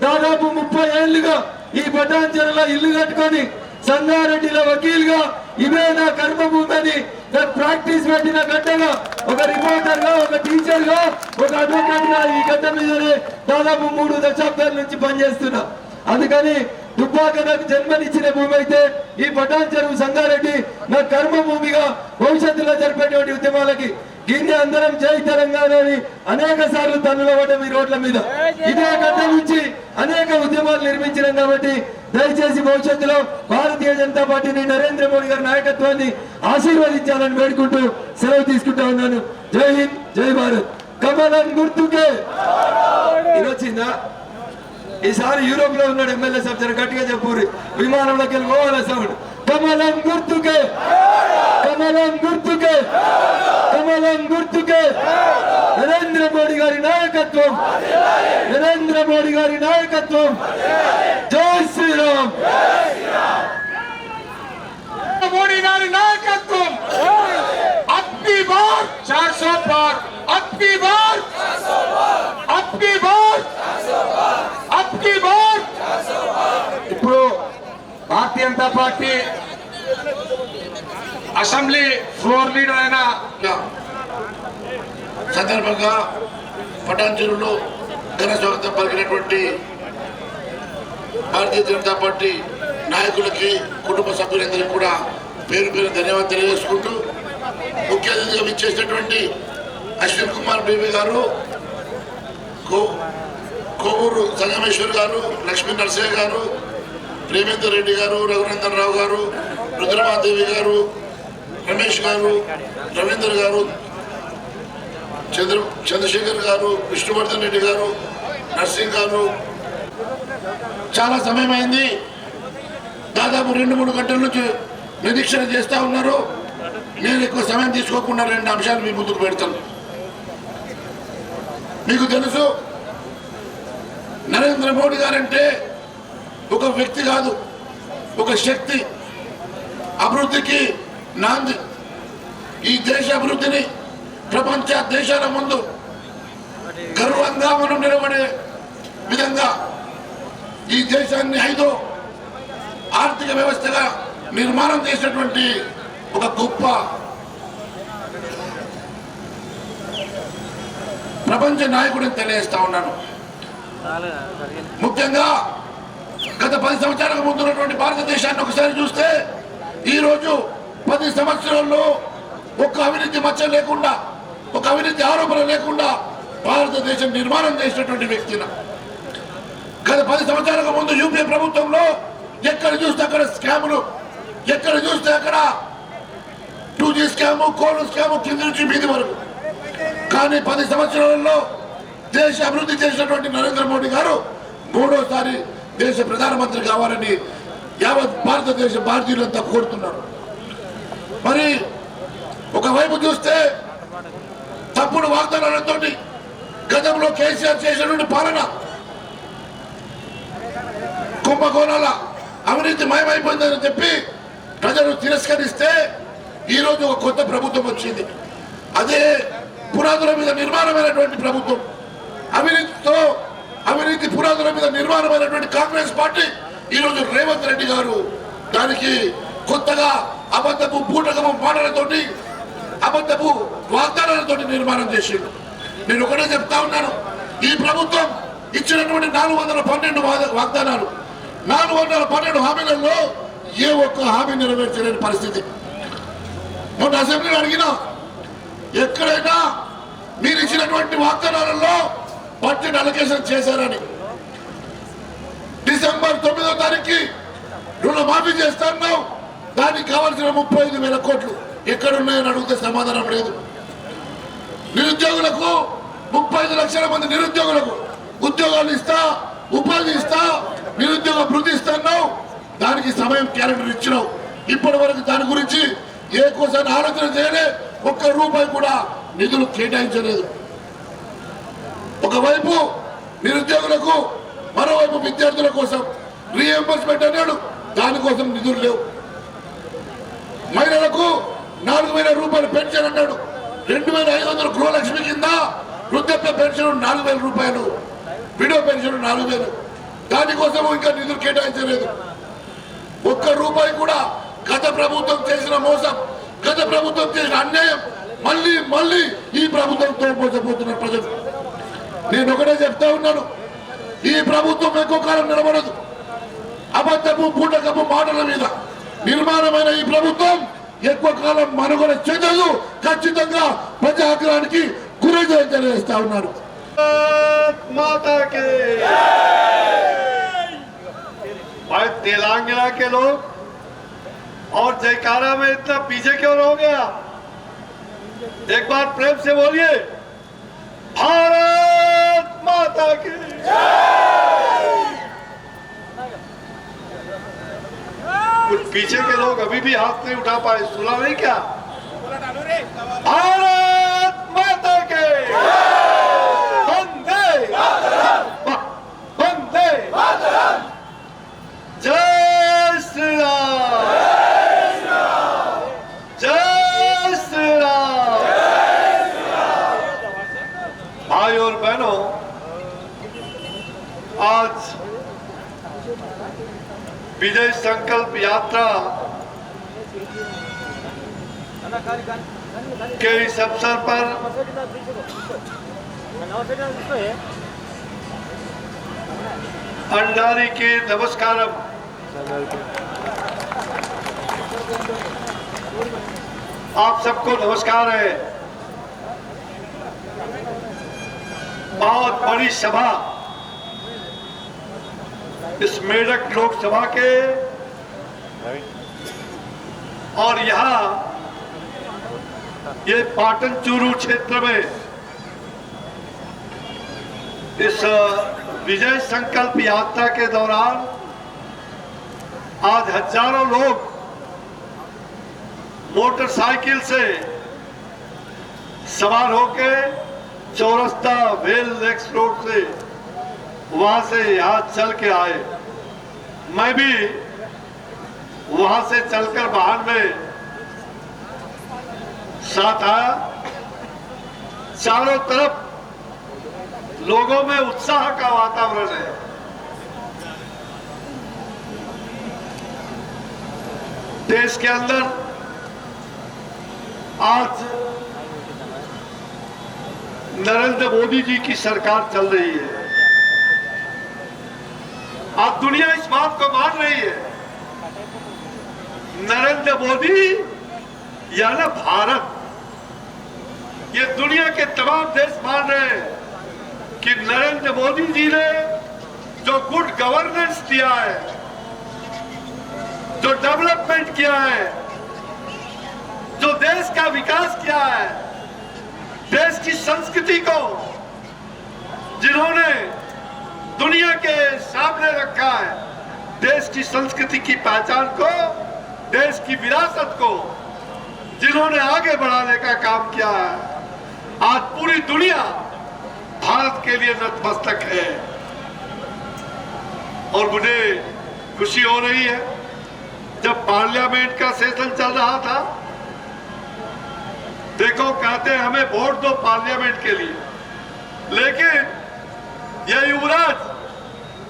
దాదాపు 30 ఏళ్లుగా ఈ పటాన్చెరులో ఇల్లు కట్టుకొని సంగారెడ్డిలో వకీల్గా ఇవే నా కర్మభూమి అని నాకు ప్రాక్టీస్ పెట్టిన గడ్డగా ఒక రిపోర్టర్ గా, ఒక టీచర్ గా, ఒక అడ్వకేట్ గా ఈ గడ్డ మీదనే దాదాపు 3 దశాబ్దాల నుంచి పనిచేస్తున్నా. అందుకని దుబ్బాక నాకు జన్మనిచ్చిన భూమి అయితే ఈ పటాన్చెరు సంగారెడ్డి నా కర్మభూమిగా భవిష్యత్తులో జరిపేటువంటి ఉద్యమాలకి గిన్నె అందరం జై తెలంగాణ అని అనేక సార్లు తన్నులవ్వడం ఈ రోడ్ల మీద. ఇదే గడ్డ నుంచి అనేక ఉద్యమాలు నిర్మించినాం. కాబట్టి దయచేసి భవిష్యత్తులో భారతీయ జనతా పార్టీని నరేంద్ర మోడీ గారి నాయకత్వాన్ని ఆశీర్వదించాలని వేడుకుంటూ సెలవు తీసుకుంటా ఉన్నాను. జై హింద్, జై భారత్. కమలం గుర్తుకే. ఇది వచ్చిందా? ఈసారి యూరోప్ లో ఉన్నాడు ఎమ్మెల్యే సాబ్, జర గట్టిగా చెప్పుర్రి, విమానంలోకి వెళ్ళి పోవాలి సౌండ్. కమలం గుర్తుకే, కమలం గుర్తుకే, కమలం గుర్తుకే. నరేంద్ర మోడీ గారి నాయకత్వం, నరేంద్ర మోడీ గారి నాయకత్వం. జై శ్రీరామ్. మోడీ గారి నాయకత్వం. అబ్కి బార్ 400 పార్, అబ్కి బార్ 400 పార్, అబ్కి బార్. ఇప్పుడు Bharatiya Janata Party assembly floor leader అయిన సందర్భంగా పటాన్చెరులో ఘన స్వాగతం పలికినటువంటి భారతీయ జనతా పార్టీ నాయకులకి కుటుంబ సభ్యులందరికీ కూడా పేరు పేరు ధన్యవాదాలు తెలియజేసుకుంటూ ముఖ్య అతిథిగా విచ్చేసినటువంటి అశ్విన్ కుమార్ బేబీ గారు, కోవూరు సంగమేశ్వర్ గారు, లక్ష్మీ నరసయ్య గారు, ప్రేమేందర్ రెడ్డి గారు, రఘునందన్ రావు గారు, రుద్రమాదేవి గారు, రమేష్ గారు, రవీందర్ గారు, చంద్రశేఖర్ గారు, విష్ణువర్ధన్ రెడ్డి గారు, నర్సింగ్ గారు, చాలా సమయం అయింది. దాదాపు 2-3 గంటల నుంచి నిరీక్షణ చేస్తూ ఉన్నారు. నేను ఎక్కువ సమయం తీసుకోకుండా 2 అంశాలు మీ ముందుకు పెడతాను. మీకు తెలుసు, నరేంద్ర మోడీ గారంటే ఒక వ్యక్తి కాదు, ఒక శక్తి, అభివృద్ధికి నాంది. ఈ దేశ అభివృద్ధిని ప్రపంచ దేశాల ముందు గర్వంగా మనం నిలబడే విధంగా ఈ దేశాన్ని 5వ ఆర్థిక వ్యవస్థగా నిర్మాణం చేసినటువంటి ఒక గొప్ప ప్రపంచ నాయకుడిని తెలియజేస్తా ఉన్నాను. ముఖ్యంగా గత 10 సంవత్సరాలకు ముందు ఉన్నటువంటి భారతదేశాన్ని ఒకసారి చూస్తే ఈరోజు 10 సంవత్సరాల్లో ఒక అవినీతి మచ్చ లేకుండా, ఒక అవినీతి ఆరోపణ లేకుండా భారతదేశం నిర్మాణం చేసినటువంటి వ్యక్తిని. గత 10 సంవత్సరాలకు ముందు యూపీఏ ప్రభుత్వంలో ఎక్కడ చూస్తే అక్కడ స్కాములు, ఎక్కడ చూస్తే అక్కడ 2G స్కాము, కోల్ స్కాము, కింది నుంచి మీది వరకు. కానీ 10 సంవత్సరాలలో దేశ అభివృద్ధి చేసినటువంటి నరేంద్ర మోడీ గారు 3వసారి దేశ ప్రధానమంత్రి కావాలని యావత్ భారతదేశ భారతీయులంతా కోరుతున్నారు. మరి ఒకవైపు చూస్తే తప్పుడు వాగ్దానాలతో గతంలో కేసీఆర్ చేసినటువంటి పాలన కుంభకోణాల అవినీతి మయమైపోయిందని చెప్పి ప్రజలు తిరస్కరిస్తే ఈరోజు ఒక కొత్త ప్రభుత్వం వచ్చింది. అదే పునాదుల మీద నిర్మాణమైనటువంటి ప్రభుత్వం, అవినీతి పునాదుల మీద నిర్మాణమైనటువంటి కాంగ్రెస్ పార్టీ ఈరోజు రేవంత్ రెడ్డి గారు దానికి కొత్తగా అబద్ధపు బూటకము మాటలతోటి, అబద్ధపు వాగ్దానాలతో నిర్మాణం చేసిండు. నేను ఒకటే చెప్తా ఉన్నాను, ఈ ప్రభుత్వం ఇచ్చినటువంటి 412 వాగ్దానాలు, 412 హామీలలో ఏ ఒక్క హామీ నెరవేర్చలేని పరిస్థితి. మొన్న అసెంబ్లీలో అడిగినా, ఎక్కడైనా మీరు ఇచ్చినటువంటి వాగ్దానాలలో బడ్జెట్ అలొకేషన్ చేశారని. డిసెంబర్ 9వ తారీఖుకి రుణమాఫీ చేస్తున్నావు, దానికి కావాల్సిన 35,000 కోట్లు ఎక్కడున్నాయని అడిగితే సమాధానం లేదు. నిరుద్యోగులకు 35 లక్షల మంది నిరుద్యోగులకు ఉద్యోగాలు ఇస్తా, ఉపాధి ఇస్తా, నిరుద్యోగ వృద్ధి ఇస్తున్నావు, దానికి సమయం క్యాలెండర్ ఇచ్చినావు. ఇప్పటి వరకు దాని గురించి ఏ కోసం ఆలోచన చేయలే, ₹1 కూడా నిధులు కేటాయించలేదు. ఒకవైపు నిరుద్యోగులకు, మరోవైపు విద్యార్థుల కోసం రీఎంబర్స్మెంట్ అన్నాడు, దానికోసం నిధులు లేవు. మహిళలకు ₹4,000 పెన్షన్ అన్నాడు, 2,500 గృహలక్ష్మి కింద వృద్ధాప్య పెన్షన్ ₹4,000, విడో పెన్షన్ 4,000, దానికోసం ఇంకా నిధులు కేటాయించలేదు. ₹1 కూడా గత ప్రభుత్వం చేసిన మోసం, గత ప్రభుత్వం చేసిన అన్యాయం మళ్ళీ ఈ ప్రభుత్వంతో మోసపోతున్నారు ప్రజలు. నేను ఒకటే చెప్తా ఉన్నాను, ఈ ప్రభుత్వం ఎక్కువ కాలం నిలబడదు. అబద్ధపు బూటకపు మాటల మీద నిర్మాణమైన ఈ ప్రభుత్వం ఎక్కువ కాలం మనుగడ చెందదు. ఖచ్చితంగా ప్రజాగ్రహానికి గురి తెలియజేస్తా ఉన్నారు. भाई तेलंगाना के लोग और जयकारा में इतना पीछे क्यों हो गया? एक बार प्रेम से बोलिए, भारत माता की कुछ पीछे के लोग अभी भी हाथ नहीं उठा पाए, सुना नहीं क्या? भारत माता के वंदे वंदे जय श्री राम, जय श्री राम। भाई और बहनों, आज विजय संकल्प यात्रा के इस अवसर पर अंडारी के नमस्कारम। आप सबको नमस्कार है। बहुत बड़ी सभा इस मेरठ लोकसभा के, और यहाँ ये पाटन चूरू क्षेत्र में इस विजय संकल्प यात्रा के दौरान आज हजारों लोग मोटरसाइकिल से सवार होकर चौरस्ता वेल लेक्स रोड से वहां से यहाँ चल के आए। मैं भी वहां से चलकर वाहन में साथ आया। चारों तरफ लोगों में उत्साह का वातावरण है। देश के अंदर आज नरेंद्र मोदी जी की सरकार चल रही है। आज दुनिया इस बात को मान रही है, नरेंद्र मोदी यानी भारत, ये दुनिया के तमाम देश मान रहे हैं कि नरेंद्र मोदी जी ने जो गुड गवर्नेंस दिया है, जो डेवलपमेंट किया है, जो देश का विकास किया है, देश की संस्कृति को जिन्होंने दुनिया के सामने रखा है, देश की संस्कृति की पहचान को, देश की विरासत को जिन्होंने आगे बढ़ाने का काम किया है, आज पूरी दुनिया भारत के लिए नतमस्तक है। और मुझे खुशी हो रही है, जब पार्लियामेंट का सेशन चल रहा था, देखो कहते हैं हमें वोट दो पार्लियामेंट के लिए, लेकिन ये युवराज,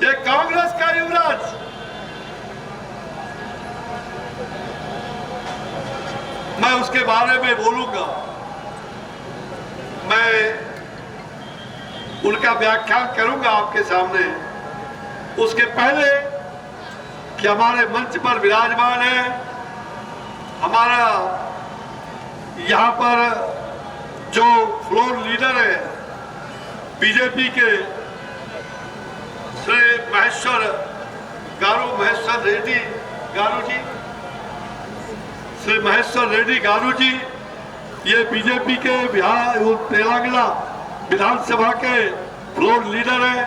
ये कांग्रेस का युवराज, मैं उसके बारे में बोलूंगा। मैं उनका व्याख्यान करूंगा आपके सामने। उसके पहले कि हमारे मंच पर विराजमान है हमारा यहाँ पर जो फ्लोर लीडर है बीजेपी के श्री महेश्वर रेड्डी गारू जी, श्री महेश्वर रेड्डी गारू जी, ये बीजेपी के बिहार तेलंगाना विधानसभा के फ्लोर लीडर है।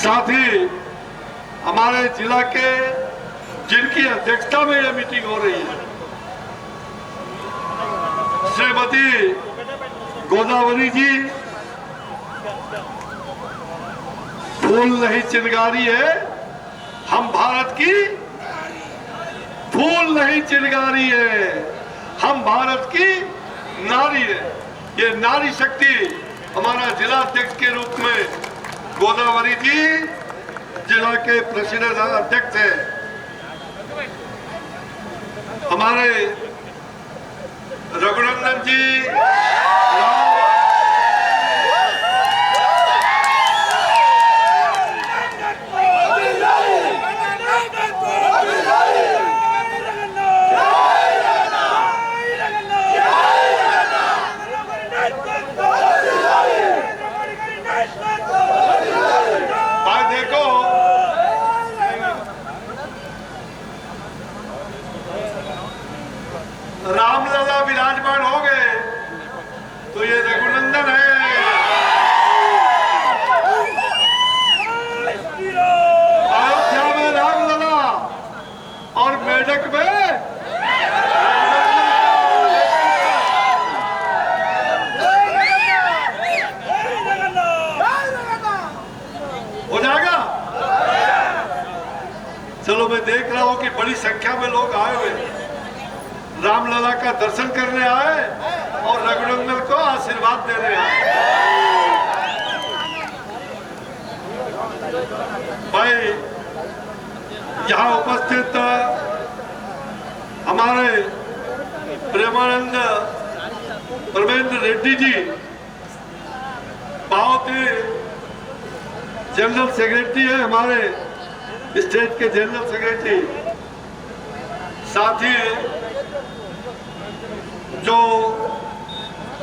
साथ ही हमारे जिला के जिनकी अध्यक्षता में यह मीटिंग हो रही है, श्रीमती गोदावरी जी, फूल नहीं चिनगारी है, हम भारत की फूल नहीं चिनगारी है, हम भारत की नारी है। ये नारी शक्ति हमारा जिला अध्यक्ष के रूप में गोदावरी जी जिला के प्रेसिडेंट अध्यक्ष है। हमारे रघुनंदन जी, रामलला विराजमान हो गए, तो ये रघुनंदन है। अयोध्या में रामलला और मेढक में हो जाएगा। चलो, मैं देख रहा हूं कि बड़ी संख्या में लोग आए हुए हैं, रामलला का दर्शन करने आए और रघुनंदन को आशीर्वाद देने आए। भाई यहाँ उपस्थित हमारे प्रेमानंद परमेंद्र रेड्डी जी बहुत ही जनरल सेक्रेटरी है, हमारे स्टेट के जनरल सेक्रेटरी, साथ ही जो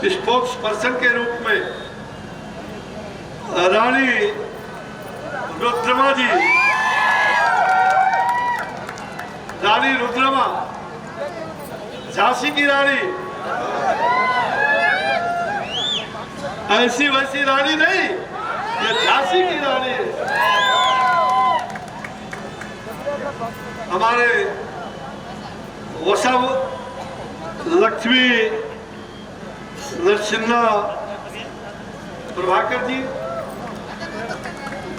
स्पोक्स पर्सन के रूप में रानी रुद्रमा जी, रानी रुद्रमा झांसी की रानी, ऐसी वैसी रानी नहीं, ये झांसी की रानी है। हमारे वो सब लक्ष्मी नरसिन्हा प्रभाकर जी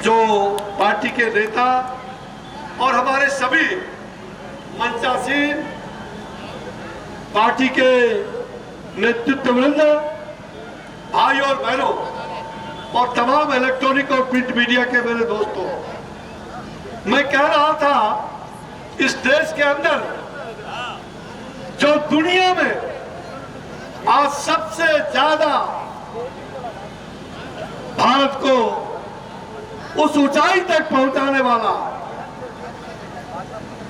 जो पार्टी के नेता और हमारे सभी मंचासीन पार्टी के नेतृत्व वृंद, भाई और बहनों और तमाम इलेक्ट्रॉनिक और प्रिंट मीडिया के मेरे दोस्तों, मैं कह रहा था इस देश के अंदर जो दुनिया में आज सबसे ज्यादा भारत को उस ऊंचाई तक पहुंचाने वाला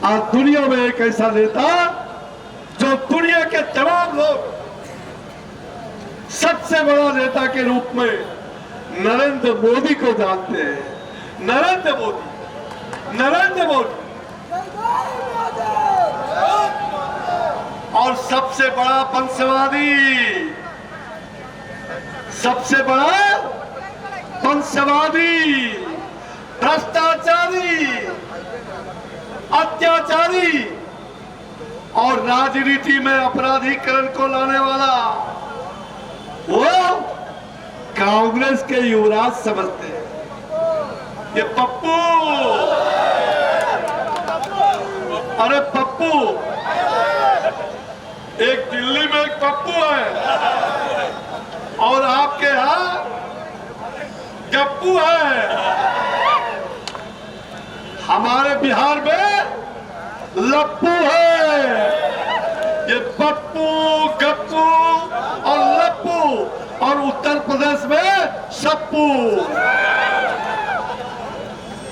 आज दुनिया में एक ऐसा नेता जो दुनिया के तमाम लोग सबसे बड़ा नेता के रूप में नरेंद्र मोदी को जानते हैं। नरेंद्र मोदी, नरेंद्र मोदी। और सबसे बड़ा वंशवादी, सबसे बड़ा वंशवादी, भ्रष्टाचारी, अत्याचारी और राजनीति में अपराधीकरण को लाने वाला वो कांग्रेस के युवराज समझते हैं। ये पप्पू, अरे पप्पू, एक दिल्ली में एक पप्पू है और आपके यहां गप्पू है। हमारे बिहार में लप्पू है। ये पप्पू, गप्पू और लप्पू, और उत्तर प्रदेश में सप्पू।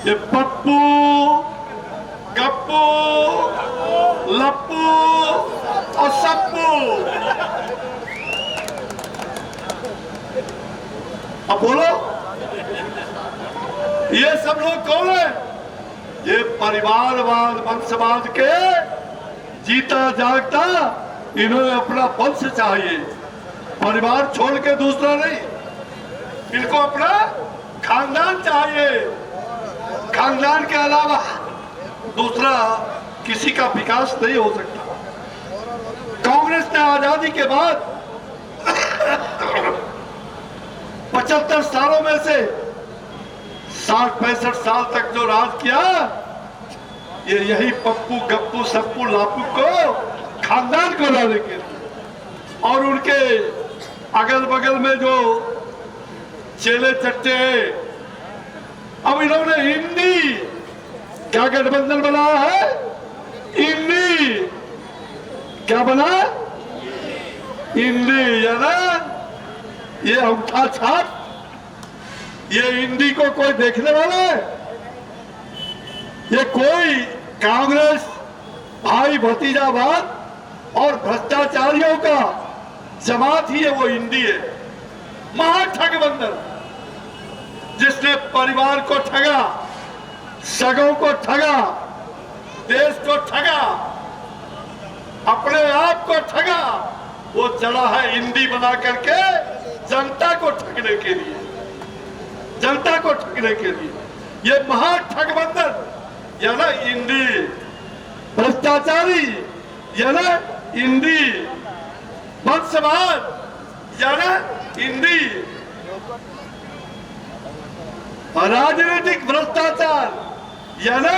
ये पप्पू, गप्पू, लप्पू और सप्पू। अब बोलो, ये सब लोग कौन है? ये परिवारवाद, वंशवाद के जीता जागता, इन्होंने अपना वंश चाहिए, परिवार छोड़ के दूसरा नहीं। इनको अपना खानदान चाहिए, खानदान के अलावा दूसरा किसी का विकास नहीं हो सकता। कांग्रेस ने आजादी के बाद 75 सालों में से 60-65 साल तक जो राज किया, ये यही पप्पू, गप्पू, सप्पू, लापू को खानदान को लाने के लिए और उनके अगल बगल में जो चेले चट्टे हैं, अब इन्होंने हिंदी क्या गठबंधन बनाया है? हिंदी क्या बना? हिंदी, या ना ये अंगूठा छाप, ये हिंदी को कोई देखने वाला है? ये कोई कांग्रेस भाई भतीजावाद और भ्रष्टाचारियों का जमात ही है, वो हिंदी है। महाठगबंधन, जिसने परिवार को ठगा, सगों को ठगा, देश को ठगा, अपने आप को ठगा, वो चला है हिंदी बना करके जनता को ठगने के लिए, जनता को ठगने के लिए। ये महाठगबंधन, या ना हिंदी, भ्रष्टाचारी, या ना हिंदी, वंशवाद, या ना हिंदी, राजनीतिक भ्रष्टाचार, या ना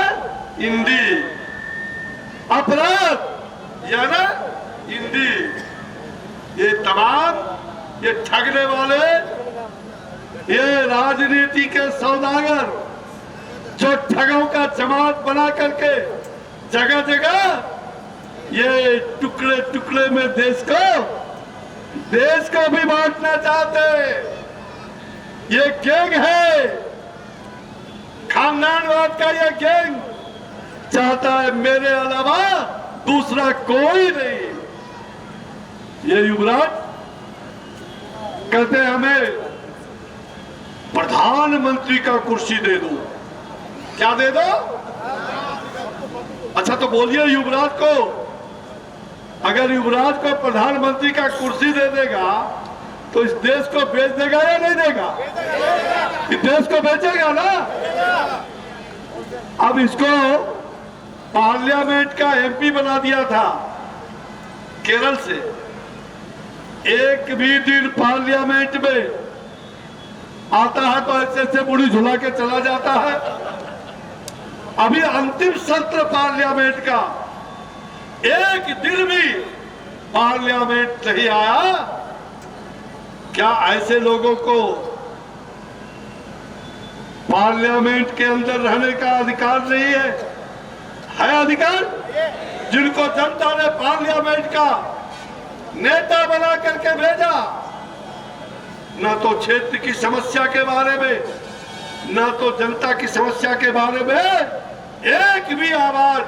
हिंदी, अपराध, या ना हिंदी। ये तमाम ये ठगने वाले, ये राजनीति के सौदागर जो ठगों का जमात बना करके जगह जगह ये टुकड़े टुकड़े में देश को भी बांटना चाहते। ये गैंग है, खानदानवाद का ये गैंग चाहता है मेरे अलावा दूसरा कोई नहीं। ये युवराज कहते हैं हमें प्रधानमंत्री का कुर्सी दे दो। क्या दे दो? अच्छा तो बोलिए युवराज को, अगर युवराज को प्रधानमंत्री का कुर्सी दे देगा तो इस देश को बेच देगा या नहीं देगा? इस देश को बेचेगा ना। अब इसको पार्लियामेंट का एमपी बना दिया था केरल से। एक भी दिन पार्लियामेंट में आता है तो ऐसे ऐसे बुढ़ी झुला के चला जाता है। अभी अंतिम सत्र पार्लियामेंट का एक दिन भी पार्लियामेंट नहीं आया। क्या ऐसे लोगों को पार्लियामेंट के अंदर रहने का अधिकार नहीं है? है अधिकार? जिनको जनता ने पार्लियामेंट का नेता बना करके भेजा, ना तो क्षेत्र की समस्या के बारे में, ना तो जनता की समस्या के बारे में एक भी आवाज,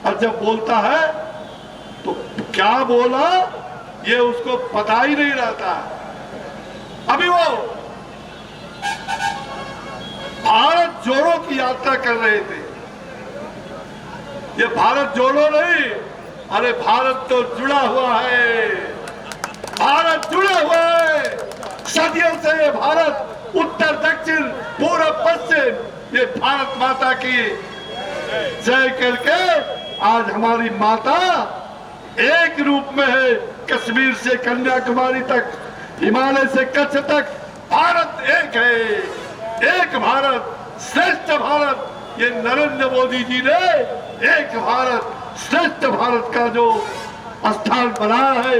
और जब बोलता है तो क्या बोला ये उसको पता ही नहीं रहता। अभी वो भारत जोड़ो की यात्रा कर रहे थे। ये भारत जोड़ो नहीं, अरे भारत तो जुड़ा हुआ है, भारत जुड़ा हुआ है। सदियों से ये भारत उत्तर दक्षिण पूर्व पश्चिम ये भारत माता की जय करके आज हमारी माता एक रूप में है। कश्मीर से कन्याकुमारी तक, हिमालय से कच्छ तक भारत एक है। एक भारत श्रेष्ठ भारत, ये नरेंद्र मोदी जी ने एक भारत श्रेष्ठ भारत का जो स्थान बनाया है,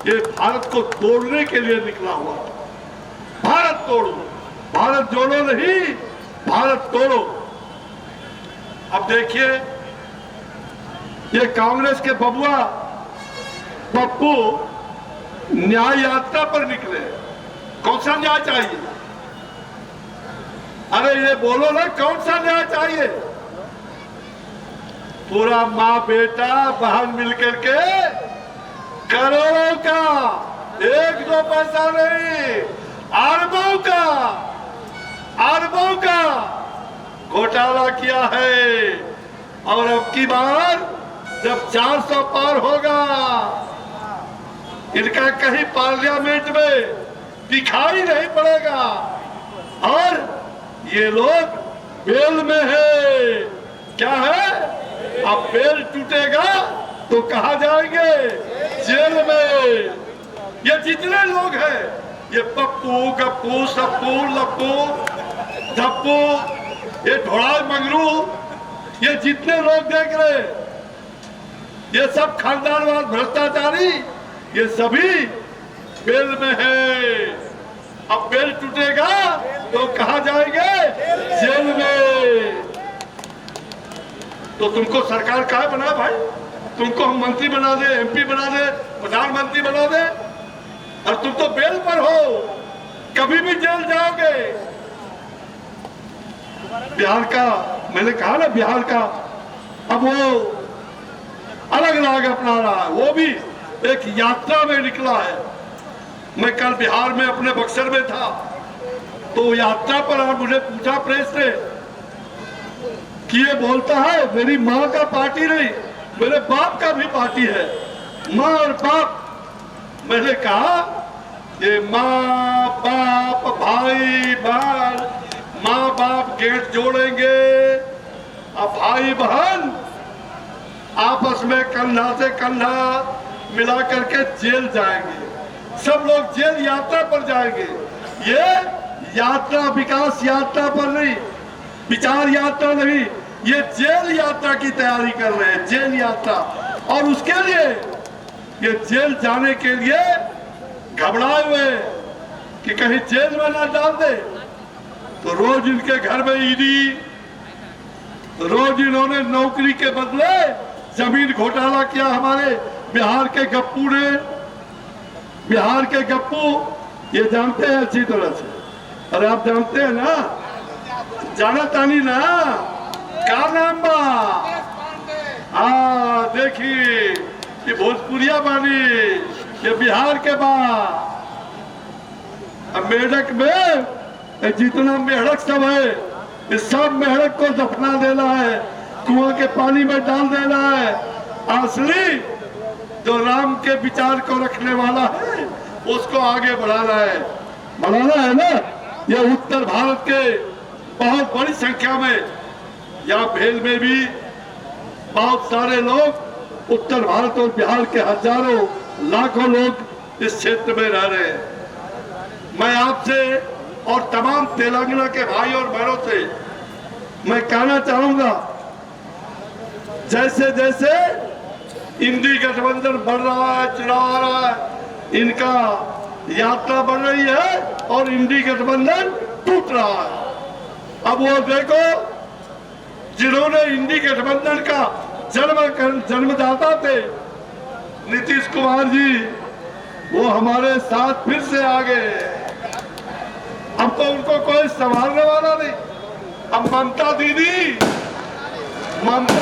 ये भारत को तोड़ने के लिए निकला हुआ। भारत तोड़ो, भारत जोड़ो नहीं, भारत तोड़ो। अब देखिए ये कांग्रेस के बबुआ पप्पू न्याय यात्रा पर निकले। कौन सा न्याय चाहिए? अरे ये बोलो ना, कौन सा न्याय चाहिए? पूरा माँ बेटा बहन मिलकर के करोड़ों का, एक दो पैसा नहीं, अरबों का घोटाला किया है। और अब की बार जब 400 पार होगा, इनका कहीं पार्लियामेंट में दिखाई नहीं पड़ेगा। और ये लोग बेल में है। क्या है? अब बेल टूटेगा तो कहाँ जाएंगे? जेल में। ये जितने लोग हैं, ये पप्पू गप्पू सप्पू लप्पू धप्पू, ये ढोड़ा मंगरू, ये जितने लोग देख रहे हैं, ये सब खानदानवाद भ्रष्टाचारी, ये सभी बेल में है। अब बेल टूटेगा तो कहाँ जाएंगे? जेल में। तो तुमको सरकार कहाँ बना भाई? तुमको हम मंत्री बना दे, एमपी बना दे, प्रधानमंत्री बना दे, और तुम तो बेल पर हो, कभी भी जेल जाओगे। बिहार का, मैंने कहा ना बिहार का, अब वो अलग राग अपना रहा है, वो भी एक यात्रा में निकला है। मैं कल बिहार में अपने बक्सर में था, तो यात्रा पर मुझे पूछा प्रेस ने कि ये बोलता है मेरी माँ का पार्टी नहीं, मेरे बाप का भी पार्टी है, माँ और बाप। मैंने कहा ये माँ बाप भाई बहन, माँ बाप गेट जोड़ेंगे, अब भाई बहन आपस में कंधा से कंधा मिला करके जेल जाएंगे। सब लोग जेल यात्रा पर जाएंगे। ये यात्रा विकास यात्रा पर नहीं, विचार यात्रा नहीं, ये जेल यात्रा की तैयारी कर रहे हैं, जेल यात्रा। और उसके लिए ये जेल जाने के लिए घबराए हुए कि कहीं जेल में ना डाल दे। तो रोज इनके घर में ईडी, रोज इन्होंने नौकरी के बदले जमीन घोटाला किया। हमारे बिहार के गप्पू ने, बिहार के गप्पू ये जानते हैं अच्छी तरह से। अरे आप जानते हैं ना, जाना तानी ना, क्या नाम बा? हाँ देखी ये भोजपुरिया बानी, ये बिहार के बा। अब मेढक में जितना मेढक सब है, इस सब मेढक को दफना देना है, कुआं के पानी में डाल देना है। असली जो राम के विचार को रखने वाला है उसको आगे बढ़ाना है ना। ये उत्तर भारत के बहुत बड़ी संख्या में, यहाँ भेल में भी बहुत सारे लोग, उत्तर भारत और बिहार के हजारों लाखों लोग इस क्षेत्र में रह रहे हैं। मैं आपसे और तमाम तेलंगाना के भाई और बहनों से मैं कहना चाहूंगा, जैसे जैसे इंडी गठबंधन बढ़ रहा है, चुनाव आ रहा है, इनका यात्रा बढ़ रही है और इंडी गठबंधन टूट रहा है। अब वो देखो, जिन्होंने इंडी गठबंधन का जन्मदाता थे नीतीश कुमार जी, वो हमारे साथ फिर से आ गए। अब तो उनको कोई संभालने वाला नहीं। अब ममता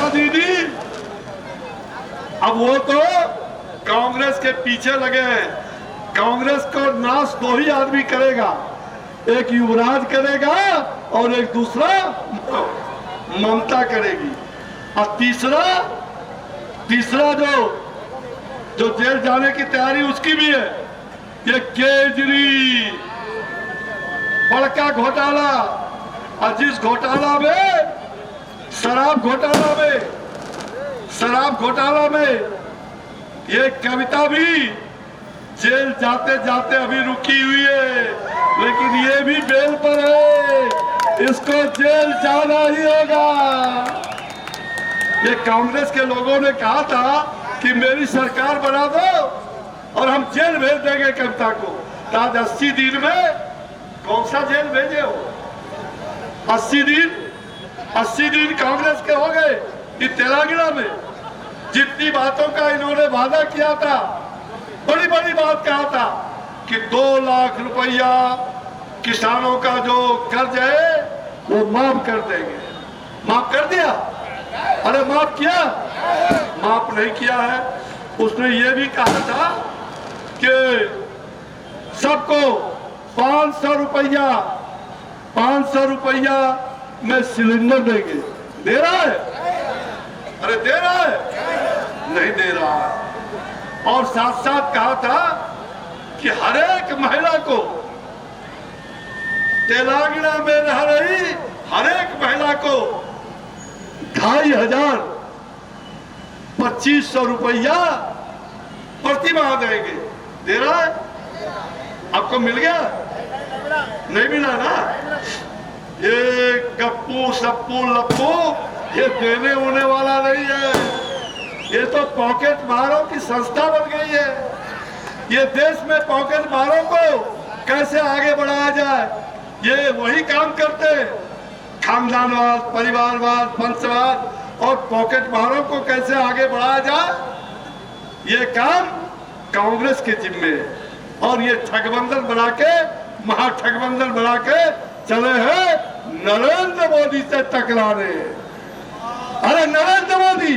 दीदी, अब वो तो कांग्रेस के पीछे लगे हैं। कांग्रेस को नाश दो ही आदमी करेगा, एक युवराज करेगा और एक दूसरा ममता करेगी। और तीसरा जो जेल जाने की तैयारी उसकी भी है, ये केजरी बड़का घोटाला। और जिस घोटाला में, शराब घोटाला में ये कविता भी जेल जाते जाते अभी रुकी हुई है, लेकिन ये भी बेल पर है, इसको जेल जाना ही होगा। ये कांग्रेस के लोगों ने कहा था कि मेरी सरकार बना दो और हम जेल भेज देंगे कविता को। तो आज 80 दिन में कौन सा जेल भेजे हो? 80 दिन कांग्रेस के हो गए। ये तेलंगाना में जितनी बातों का इन्होंने वादा किया था, बड़ी बड़ी बात कहा था कि 2 लाख रुपया किसानों का जो कर्ज है वो माफ कर देंगे। माफ कर दिया? अरे माफ किया? माफ नहीं किया है। उसने ये भी कहा था कि सबको 500 रुपया में सिलेंडर देंगे। दे रहा है? अरे दे रहा है? नहीं दे रहा है। और साथ साथ कहा था कि हर एक महिला को, तेलंगाना में रह रही हर एक महिला को 2500 2500 रुपया प्रति माह देंगे। दे रहा है? आपको मिल गया? नहीं मिला ना? ये गप्पू सप्पू लप्पू ये देने होने वाला नहीं है। ये तो पॉकेट मारों की संस्था बन गई है। ये देश में पॉकेट मारों को कैसे आगे बढ़ाया जाए, ये वही काम करते हैं। खानदानवाद, परिवारवाद, वंशवाद और पॉकेट मारों को कैसे आगे बढ़ाया जाए, ये काम कांग्रेस के जिम्मे है। और ये ठगबंधन बना के, महाठगबंधन बना के चले हैं नरेंद्र मोदी से टकराने। अरे नरेंद्र मोदी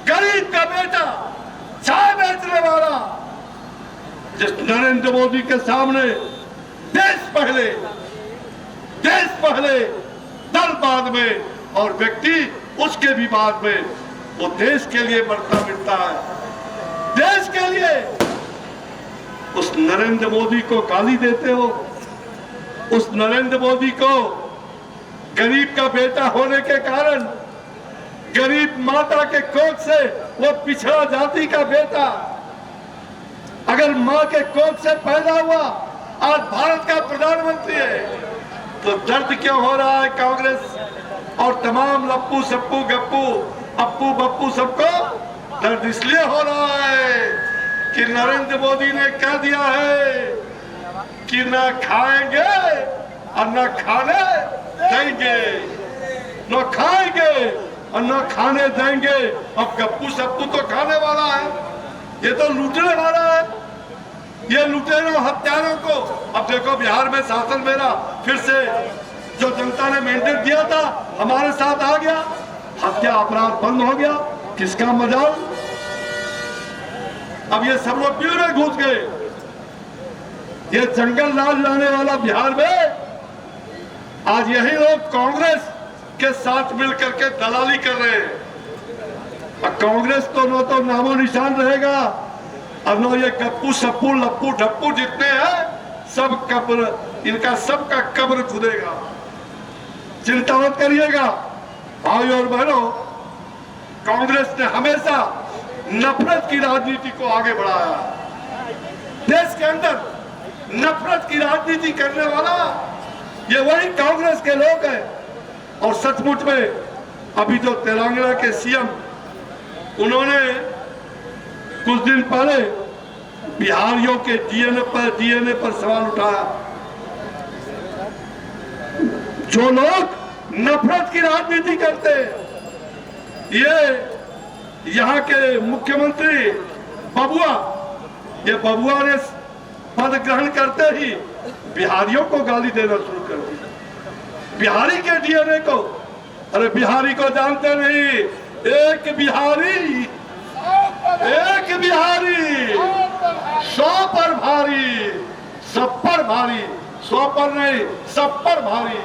गरीब का बेटा, चाय बेचने वाला, जिस नरेंद्र मोदी के सामने देश पहले, दल बाद में और व्यक्ति उसके भी बाद में, वो देश के लिए मरता मिटता है। देश के लिए उस नरेंद्र मोदी को गाली देते हो। उस नरेंद्र मोदी को गरीब का बेटा होने के कारण, गरीब माता के कोख से, वो पिछड़ा जाति का बेटा, अगर मां के कोख से पैदा हुआ, आज भारत का प्रधानमंत्री है, तो दर्द क्यों हो रहा है कांग्रेस और तमाम लप्पू सप्पू गप्पू अप्पू बप्पू सबको? दर्द इसलिए हो रहा है कि नरेंद्र मोदी ने कह दिया है कि ना खाएंगे और ना खाने देंगे। न खाएंगे और न खाने देंगे। अब गप्पू सप्पू तो खाने वाला है, ये तो लूटने वाला है। ये लुटेरों हत्यारों को अब देखो बिहार में शासन मेरा फिर से जो जनता ने मैंडेट दिया था हमारे साथ आ गया, हत्या अपराध बंद हो गया। किसका मजाल? अब ये सब लोग बिल में घुस गए। ये जंगल राज लाने वाला बिहार में आज यही लोग कांग्रेस के साथ मिलकर के दलाली कर रहे हैं। और कांग्रेस तो न तो नामो निशान रहेगा और न ये गप्पू सप्पू लप्पू ढप्पू जितने हैं सब कब्र, इनका सबका कब्र खुदेगा। चिंता मत करिएगा भाई और बहनों, कांग्रेस ने हमेशा नफरत की राजनीति को आगे बढ़ाया। देश के अंदर नफरत की राजनीति करने वाला ये वही कांग्रेस के लोग हैं। और सचमुच में अभी जो तेलंगाना के सीएम उन्होंने कुछ दिन पहले बिहारियों के डीएनए पर सवाल उठाया। जो लोग नफरत की राजनीति करते हैं, ये यहाँ के मुख्यमंत्री ये बबुआ ने पद ग्रहण करते ही बिहारियों को गाली देना शुरू कर दी। बिहारी के डीएनए को, अरे बिहारी को जानते नहीं, एक बिहारी 100 पर भारी, सब पर भारी, 100 पर नहीं सब पर भारी।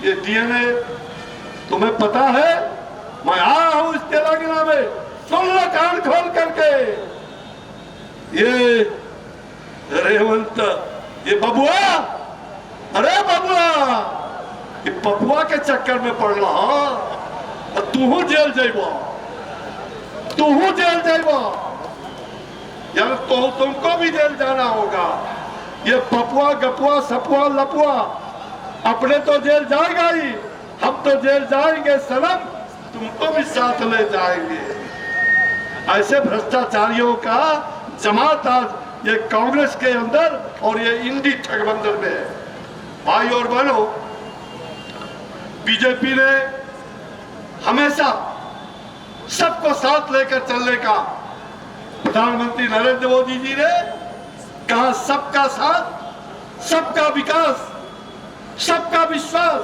ये डीएनए तुम्हें पता है? मैं आया हूं इस तेलंगाना में, सुन लो कान खोल करके। ये रेवंत, ये बबुआ, अरे बबुआ, ये पपुआ के चक्कर में पड़ रहा, तू जेल जाइबो, तू जेल जाइबो यार, तो तुमको भी जेल जाना होगा। ये पपुआ गपुआ सपुआ लपुआ अपने तो जेल जाएगा ही, हम तो जेल जाएंगे सनम, तुमको भी साथ ले जाएंगे। ऐसे भ्रष्टाचारियों का जमात आज ये कांग्रेस के अंदर और ये इंडी ठगबंधन में है। भाई और बहनों, बीजेपी ने हमेशा सबको साथ लेकर चलने का, प्रधानमंत्री नरेंद्र मोदी जी ने कहा सबका साथ, सबका विकास, सबका विश्वास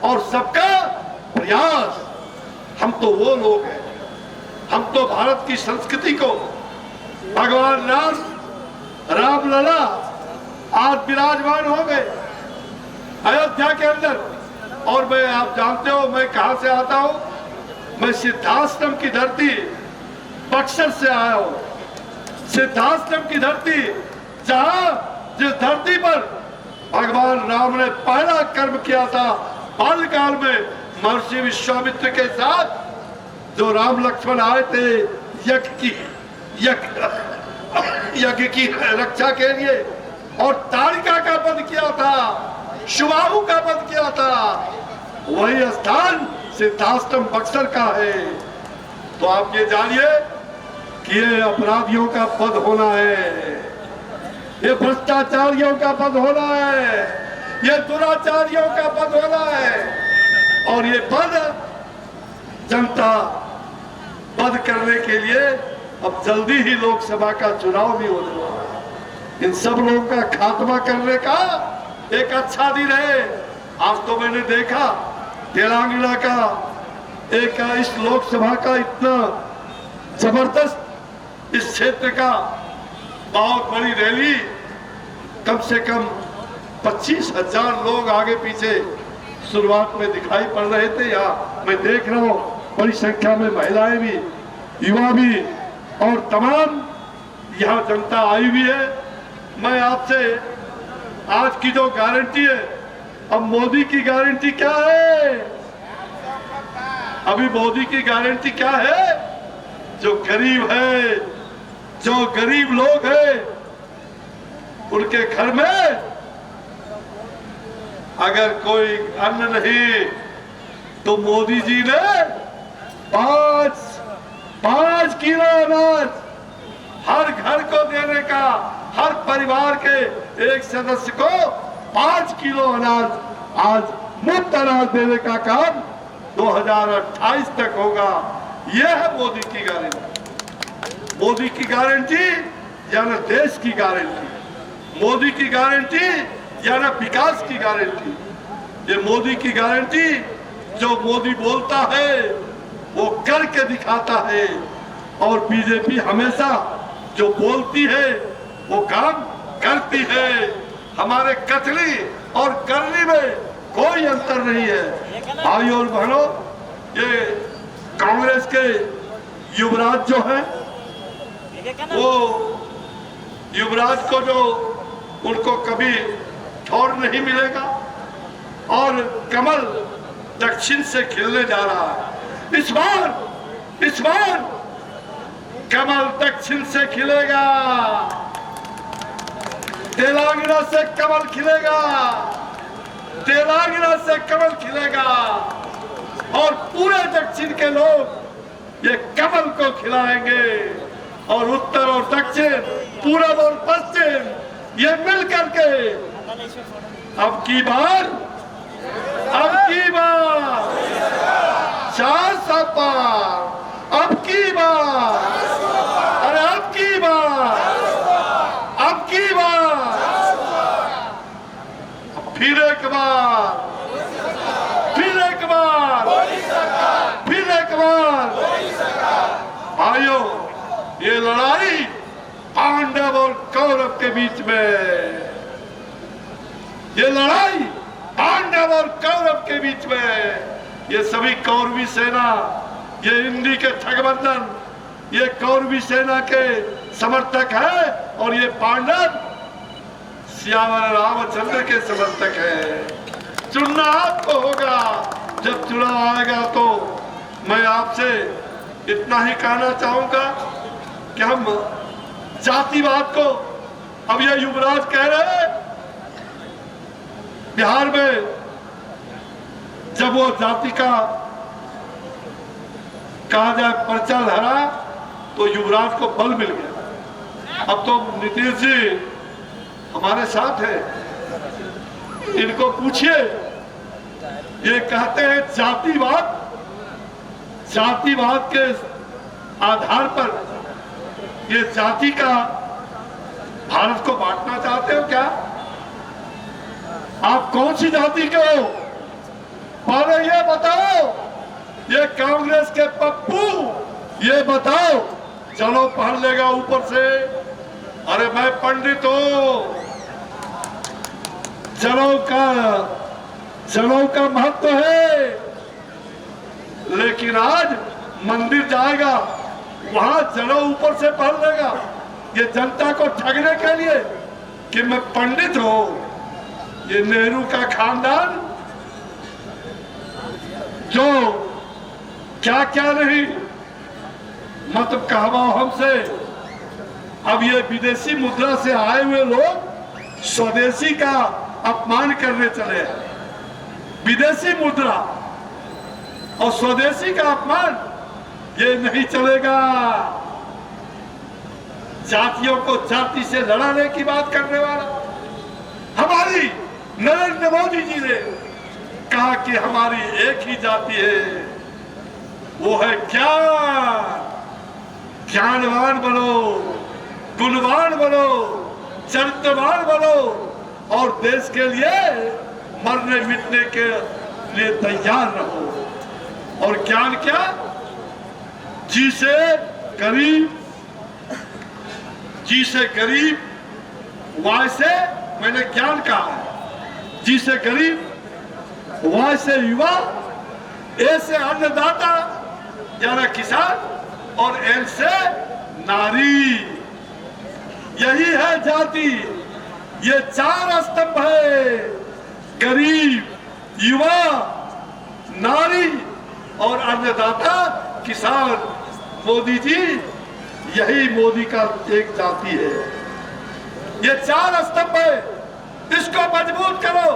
और सबका प्रयास। हम तो वो लोग हैं, हम तो भारत की संस्कृति को, भगवान रामलला आज विराजमान हो गए अयोध्या के अंदर। और मैं, आप जानते हो मैं कहां से आता हूं, मैं सिद्धाश्रम की धरती बक्सर से आया हूं। सिद्धाश्रम की धरती, जहां जिस धरती पर भगवान राम ने पहला कर्म किया था बाल्यकाल में महर्षि विश्वामित्र के साथ, जो राम लक्ष्मण आए थे यज्ञ की रक्षा के लिए, और तारिका का वध किया था, शुभाबु का वध किया था, वही स्थान सिद्धाश्रम बक्सर का है। तो आप ये जानिए कि ये अपराधियों का पद होना है, ये भ्रष्टाचारियों का पद होना है, ये दुराचारियों का पद होना है। और ये पद जनता पद करने के लिए अब जल्दी ही लोकसभा का चुनाव भी होने वाला है। इन सब लोगों का खात्मा करने का एक अच्छा दिन है। आज तो मैंने देखा तेलंगाना का एक, इस लोकसभा का इतना जबरदस्त, इस क्षेत्र का बहुत बड़ी रैली, कम से कम 25,000 लोग आगे पीछे शुरुआत में दिखाई पड़ रहे थे। यहाँ मैं देख रहा हूँ बड़ी संख्या में महिलाएं भी, युवा भी और तमाम यहाँ जनता आई हुई है। मैं आपसे आज की जो गारंटी है, अब मोदी की गारंटी क्या है? अभी मोदी की गारंटी क्या है? जो गरीब है, जो गरीब लोग हैं, उनके घर में अगर कोई अन्न नहीं तो मोदी जी ने 5 किलो अनाज हर घर को देने का, हर परिवार के एक सदस्य को 5 किलो अनाज, आज मुफ्त अनाज देने का काम 2028 तक होगा। यह है मोदी की गारंटी। मोदी की गारंटी यानी देश की गारंटी, मोदी की गारंटी यानी विकास की गारंटी। ये मोदी की गारंटी, जो मोदी बोलता है वो करके दिखाता है, और बीजेपी हमेशा जो बोलती है वो काम करती है। हमारे कथनी और करनी में कोई अंतर नहीं है। भाइयों और बहनों, ये कांग्रेस के युवराज जो है, वो युवराज को जो उनको कभी ठौर नहीं मिलेगा, और कमल दक्षिण से खिलने जा रहा है। इस बार कमल दक्षिण से खिलेगा, तेलंगाना से कमल खिलेगा, तेलंगाना से कमल खिलेगा, और पूरे दक्षिण के लोग ये कमल को खिलाएंगे, और उत्तर और दक्षिण, पूरब और पश्चिम ये मिलकर के अब की बार 400 पार, अब की बार, अरे अब की बार, फिर एक बार, भाइयों, ये लड़ाई पांडव और कौरव के बीच में, ये लड़ाई पांडव और कौरव के बीच में। ये सभी कौरवी सेना, ये इंडी के ठगबंधन, ये कौरवी सेना के समर्थक है, और ये पांडव सियावर रामचंद्र के समर्थक है। चुनना आपको होगा। जब चुनाव आएगा तो मैं आपसे इतना ही कहना चाहूंगा कि हम जातिवाद को, अब ये युवराज कह रहे हैं बिहार में जब वो जाति का कहा जाए पर्चा लहरा तो युवराज को बल मिल गया। अब तो नीतीश जी हमारे साथ है, इनको पूछिए, ये कहते हैं जातिवाद के आधार पर ये जाति का भारत को बांटना चाहते हो क्या? आप कौन सी जाति के हो? पहले ये बताओ। ये कांग्रेस के पप्पू, ये बताओ। चलो पढ़ लेगा ऊपर से, अरे मैं पंडित हूं, जनेऊ का महत्व है, लेकिन आज मंदिर जाएगा वहां जनेऊ ऊपर से पढ़ लेगा। ये जनता को ठगने के लिए कि मैं पंडित हूं। ये नेहरू का खानदान जो क्या क्या नहीं मतलब कहवाओ हमसे। अब ये विदेशी मुद्रा से आए हुए लोग स्वदेशी का अपमान करने चले। विदेशी मुद्रा और स्वदेशी का अपमान ये नहीं चलेगा। जातियों को जाति से लड़ाने की बात करने वाला, हमारी नरेंद्र मोदी जी ने कहा कि हमारी एक ही जाति है, वो है ज्ञान। ज्ञानवान बनो, गुणवान बनो, चरित्रवान बनो, और देश के लिए मरने मिटने के लिए तैयार रहो। और ज्ञान क्या? जी से गरीब, वाय से मैंने ज्ञान कहा है। जी से गरीब, वाय से युवा, ए से अन्नदाता यानी किसान, और एल से नारी। यही है जाति। ये चार स्तंभ है, गरीब, युवा, नारी और अन्नदाता किसान। मोदी जी, यही मोदी का एक जाति है। ये चार स्तंभ है, इसको मजबूत करो।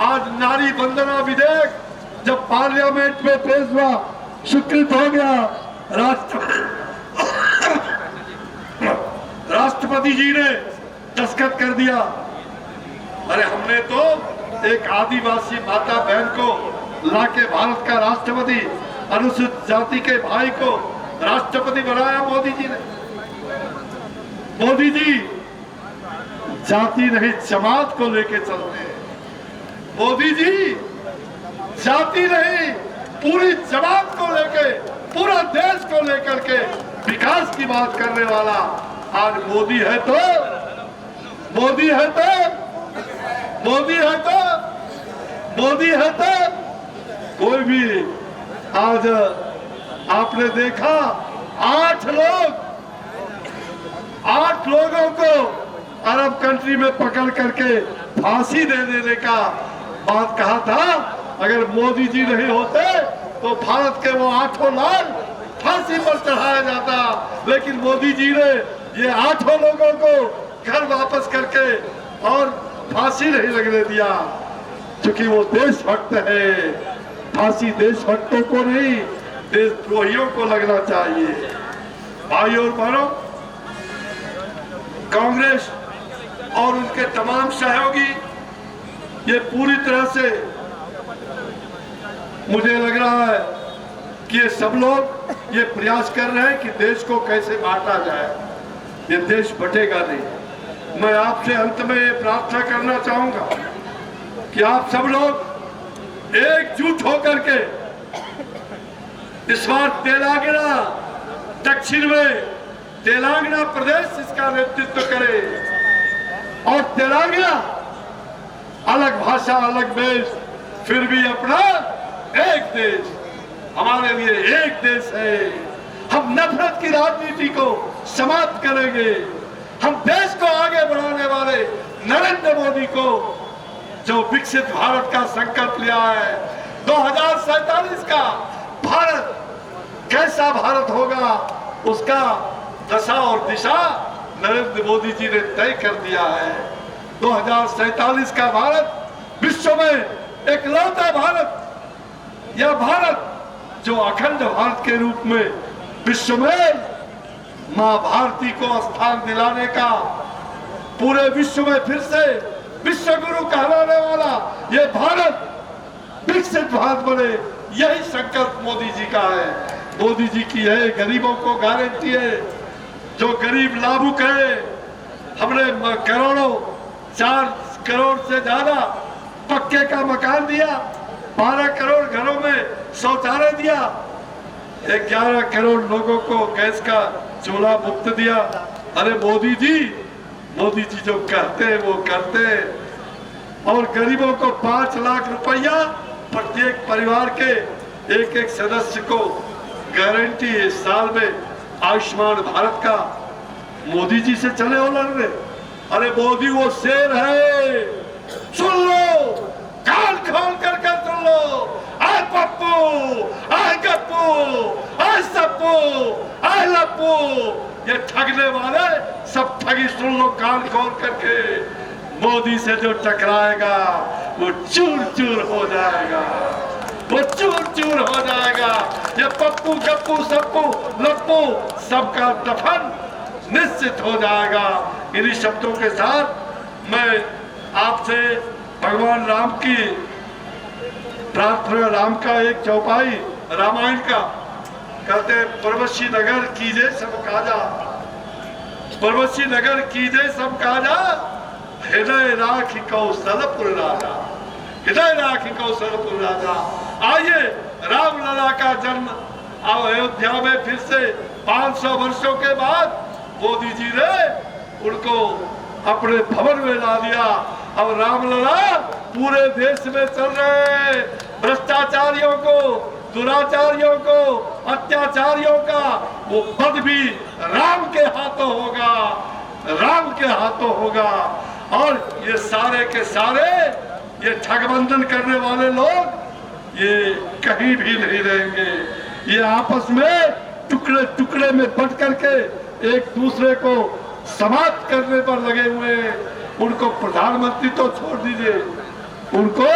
आज नारी वंदना विधेयक जब पार्लियामेंट में पेश हुआ, स्वीकृत हो गया, राष्ट्रपति जी ने दस्तखत कर दिया। अरे हमने तो एक आदिवासी माता बहन को लाके भारत का राष्ट्रपति, अनुसूचित जाति के भाई को राष्ट्रपति बनाया मोदी जी ने। मोदी जी जाति नहीं जमात को लेके चलते हैं। मोदी जी जाति नहीं पूरी जमात को लेके, पूरा देश को लेकर के विकास की बात करने वाला आज मोदी है तो मोदी है तो मोदी है तो मोदी है तो कोई भी। आज आपने देखा 8 लोगों को अरब कंट्री में पकड़ करके फांसी दे देने का बात कहा था। अगर मोदी जी नहीं होते तो भारत के वो 8 लाल फांसी पर चढ़ाया जाता, लेकिन मोदी जी ने ये 8 लोगों को घर वापस करके और फांसी नहीं लगने दिया, क्योंकि वो देशभक्त है। फांसी देशभक्तों को नहीं, देशद्रोहियों को लगना चाहिए। भाई और बहनों, कांग्रेस और उनके तमाम सहयोगी ये पूरी तरह से मुझे लग रहा है कि ये सब लोग ये प्रयास कर रहे हैं कि देश को कैसे बांटा जाए। ये देश बटेगा नहीं। मैं आपसे अंत में ये प्रार्थना करना चाहूंगा कि आप सब लोग एकजुट होकर के इस बार तेलंगाना, दक्षिण में तेलंगाना प्रदेश इसका नेतृत्व करे और तेलंगाना अलग भाषा, अलग देश, फिर भी अपना एक देश, हमारे लिए एक देश है। हम नफरत की राजनीति को समाप्त करेंगे। हम देश को आगे बढ़ाने वाले नरेंद्र मोदी को, जो विकसित भारत का संकल्प लिया है, 2047 का भारत कैसा भारत होगा, उसका दशा और दिशा नरेंद्र मोदी जी ने तय कर दिया है। 2047 का भारत विश्व में एकलौता भारत, यह भारत जो अखंड भारत के रूप में विश्व में मां भारती को स्थान दिलाने का, पूरे विश्व में फिर से विश्व गुरु कहलाने वाला यह भारत विकसित भारत बने, यही संकल्प मोदी जी का है। मोदी जी की है गरीबों को गारंटी है। जो गरीब लाभुक है, हमने करोड़ों, 4 करोड़ से ज्यादा पक्के का मकान दिया, 12 करोड़ घरों में शौचालय दिया, 11 करोड़ लोगों को गैस का चूल्हा मुफ्त दिया। अरे मोदी जी जो कहते हैं वो करते हैं। और गरीबों को 5 लाख रुपया प्रत्येक परिवार के एक सदस्य को गारंटी है साल में आयुष्मान भारत का। मोदी जी से चले हो लड़ने। अरे मोदी वो शेर है, सुन लो, कान खोल कर सुन लो। आए पप्पू, आए गप्पू, आए सप्पू, आए लप्पू, ये ठगने वाले सब ठगी सुन लो कान खोल करके। मोदी से जो टकराएगा वो चूर चूर हो जाएगा, वो चूर चूर हो जाएगा। ये पप्पू गप्पू सप्पू लप्पू सबका दफन निश्चित हो जाएगा। इन्हीं शब्दों के साथ मैं आपसे भगवान राम की प्रार्थना, राम का एक चौपाई रामायण का कहते, पर्वशी नगर कीजे सब काजा, पर्वशी नगर कीजे सब काजा, हृदय राखी कौशलपुर राजा, हृदय राखी कौशलपुर राजा। आइए रामलला का जन्म अयोध्या में फिर से 500 वर्षों के बाद मोदी जी ने उनको अपने भवन में ला दिया। अब रामलला पूरे देश में चल रहे। भ्रष्टाचारियों को, दुराचारियों को, अत्याचारियों का वो पद भी राम के हाथों होगा, राम के हाथों होगा। और ये सारे के सारे ये ठगबंधन करने वाले लोग ये कहीं भी नहीं रहेंगे। ये आपस में टुकड़े टुकड़े में बंट करके एक दूसरे को समाप्त करने पर लगे हुए हैं। उनको प्रधानमंत्री तो छोड़ दीजिए, उनको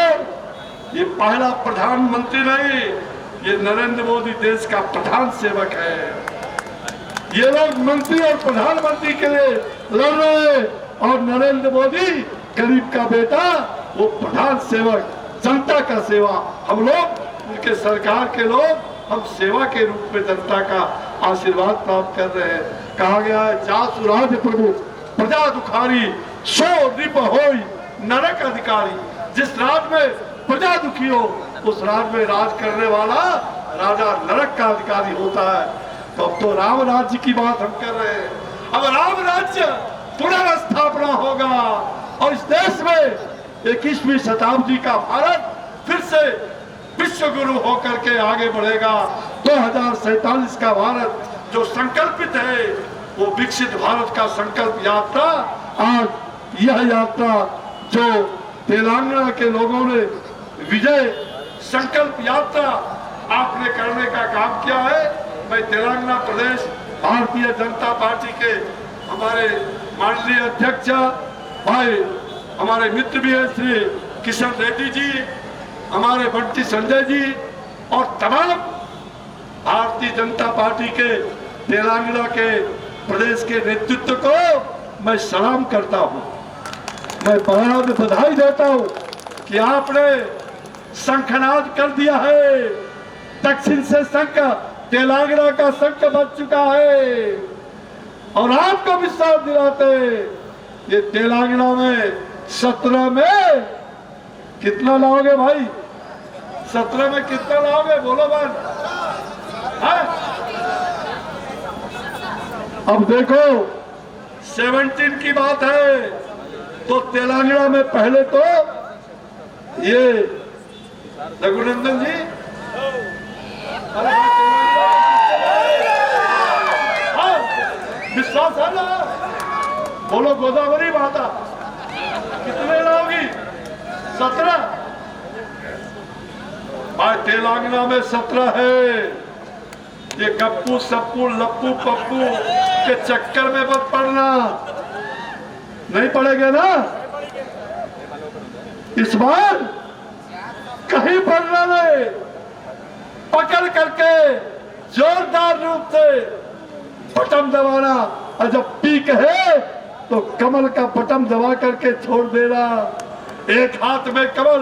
ये पहला प्रधानमंत्री नहीं, ये नरेंद्र मोदी देश का प्रधान सेवक है। ये लोग मंत्री और प्रधानमंत्री के लिए लड़ रहे हैं और नरेंद्र मोदी गरीब का बेटा, वो प्रधान सेवक जनता का सेवा। हम लोग उनके सरकार के लोग हम सेवा के रूप में जनता का आशीर्वाद प्राप्त कर रहे हैं। कहा गया है जासु राज प्रभु प्रजा दुखारी सो नृप होई नरक अधिकारी। जिस राज में प्रजा दुखी हो उस राज में राज करने वाला राजा नरक का अधिकारी होता है। तो अब तो राम राज्य की बात हम कर रहे हैं। अब राम राज्य पुनर्स्थापना होगा और इस देश में 21वीं शताब्दी का भारत फिर से विश्व गुरु होकर के आगे बढ़ेगा। 2047 का भारत जो संकल्पित है वो विकसित भारत का संकल्प यात्रा, आज यह यात्रा जो तेलंगाना के लोगों ने विजय संकल्प यात्रा आपने करने का काम किया है। मैं तेलंगाना प्रदेश भारतीय जनता पार्टी के हमारे माननीय अध्यक्ष भाई हमारे मित्र भी हैं श्री किशन रेड्डी जी, हमारे बंटी संजय जी और तमाम भारतीय जनता पार्टी के तेलंगाना के प्रदेश के नेतृत्व को मैं सलाम करता हूं। मैं बहुत बधाई देता हूं कि आपने शंखनाद कर दिया है। दक्षिण से शंख तेलंगाना का शंख बच चुका है और आपको विश्वास दिलाते ये तेलंगाना में 17 में कितना लाओगे भाई? 17 में कितना लाओगे बोलो बन? अब देखो 17 की बात है तो तेलंगाना में पहले तो ये रघुनंदन जी विश्वास है ना? बोलो गोदावरी माता कितने लाओगी? 17। भाई तेलंगाना में 17 है। ये गप्पू सप्पू लप्पू पप्पू के चक्कर में मत पड़ना, नहीं पड़ेगा ना इस बार। कहीं पड़ना नहीं, पकड़ करके जोरदार रूप से बटन दबाना और जब पीक है तो कमल का बटन दबा करके छोड़ देना। एक हाथ में कमल,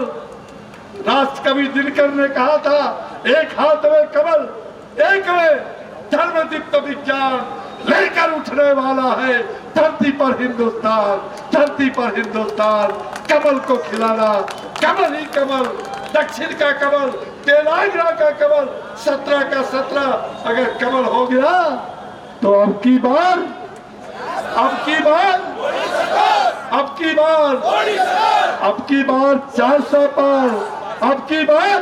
राष्ट्र कवि दिनकर ने कहा था एक हाथ में कमल एक में धर्म दीप्त विज्ञान लेकर उठने वाला है धरती पर हिंदुस्तान। धरती पर हिंदुस्तान कमल को खिलाना, कमल ही कमल, दक्षिण का कमल, तेलंगाना का कमल, 17 का 17 अगर कमल हो गया तो अब की बार 400 पर, अब की बार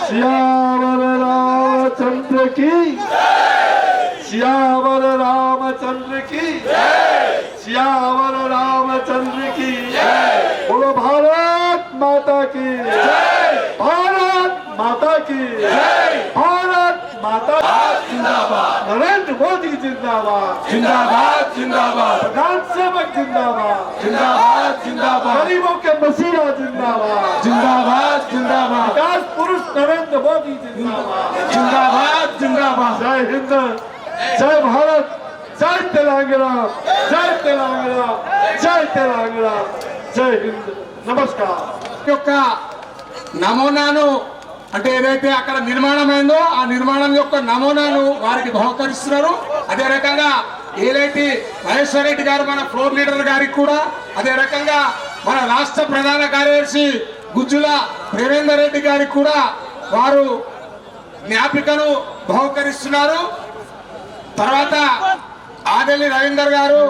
सियावर रामचंद्र की, सियावर रामचंद्र की, सियावर रामचंद्र की। बोलो भारत माता की, भारत माता की, भारत माता जिंदाबाद। नरेंद्र मोदी जिंदाबाद, जिंदाबाद जिंदाबाद। प्रधान सेवक जिंदाबाद, जिंदाबाद जिंदाबाद। गरीबों के मसीहा जिंदाबाद, जिंदाबाद जिंदाबाद। विकास पुरुष नरेंद्र मोदी जिंदाबाद, जिंदाबाद जिंदाबाद। जय हिंद, जय भारत, जय तेलंगाना, जय तेलंगाना, जय तेलंगाना, जय हिंद। नमस्कार। యొక్క నమూనాను అంటే ఏదైతే అక్కడ నిర్మాణం అయిందో ఆ నిర్మాణం యొక్క నమూనాను వారికి బహుకరిస్తున్నారు. అదే రకంగా ఏదైతే మహేశ్వర్ రెడ్డి గారు మన ఫ్లోర్ లీడర్ గారికి కూడా, అదే రకంగా మన రాష్ట్ర ప్రధాన కార్యదర్శి గుజ్జుల ప్రేమేందర్ రెడ్డి గారికి కూడా వారు జ్ఞాపికను బహుకరిస్తున్నారు. తర్వాత ఆదెల్లి రవీందర్ గారు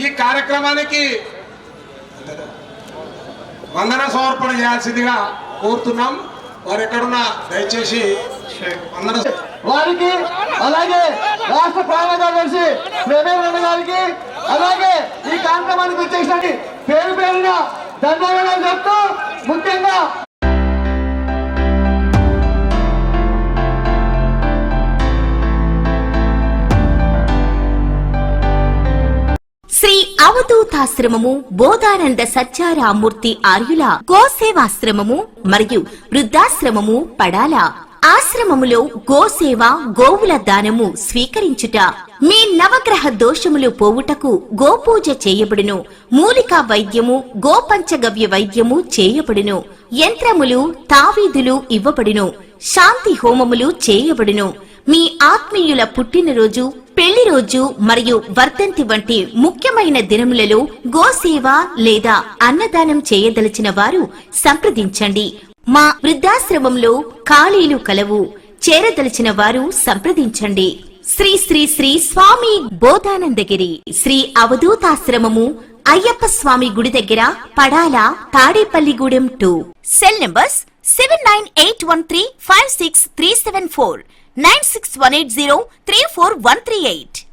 ఈ కార్యక్రమానికి వందన సమర్పణ చేయాల్సిందిగా కోరుతున్నాం. వారు ఎక్కడున్నా దయచేసి వందన వారికి, అలాగే రాష్ట్ర ప్రధాన కార్యదర్శి ప్రేమేంద్ర గారికి, అలాగే ఈ కార్యక్రమానికి వచ్చేసిన పేరు పేరున ధన్యవాదాలు చెప్తూ ముఖ్యంగా అవధూతాశ్రమము, బోధానంద సత్యారామూర్తి ఆర్యుల గోసేవాశ్రమము మరియు వృద్ధాశ్రమము పడాల. ఆశ్రమములో గోసేవ, గోవుల దానము స్వీకరించుట. మీ నవగ్రహ దోషములు పోవుటకు గోపూజ చేయబడును. మూలికా వైద్యము, గోపంచగవ్య వైద్యము చేయబడును. యంత్రములు, తావీదులు ఇవ్వబడును. శాంతి హోమములు చేయబడును. మీ ఆత్మీయుల పుట్టినరోజు, పెళ్లి రోజు మరియు వర్ధంతి వంటి ముఖ్యమైన దినములలో గోసేవ లేదా అన్నదానం చేయదలిచిన వారు సంప్రదించండి. మా వృద్ధాశ్రమంలో ఖాళీలు కలవు. చేరదలిచిన వారు సంప్రదించండి. శ్రీ శ్రీ శ్రీ స్వామి బోధానందగిరి శ్రీ అవధూతాశ్రమము, అయ్యప్ప స్వామి గుడి దగ్గర, పడాల, తాడేపల్లిగూడెం 2. Cell numbers 7981356374, 96180341138.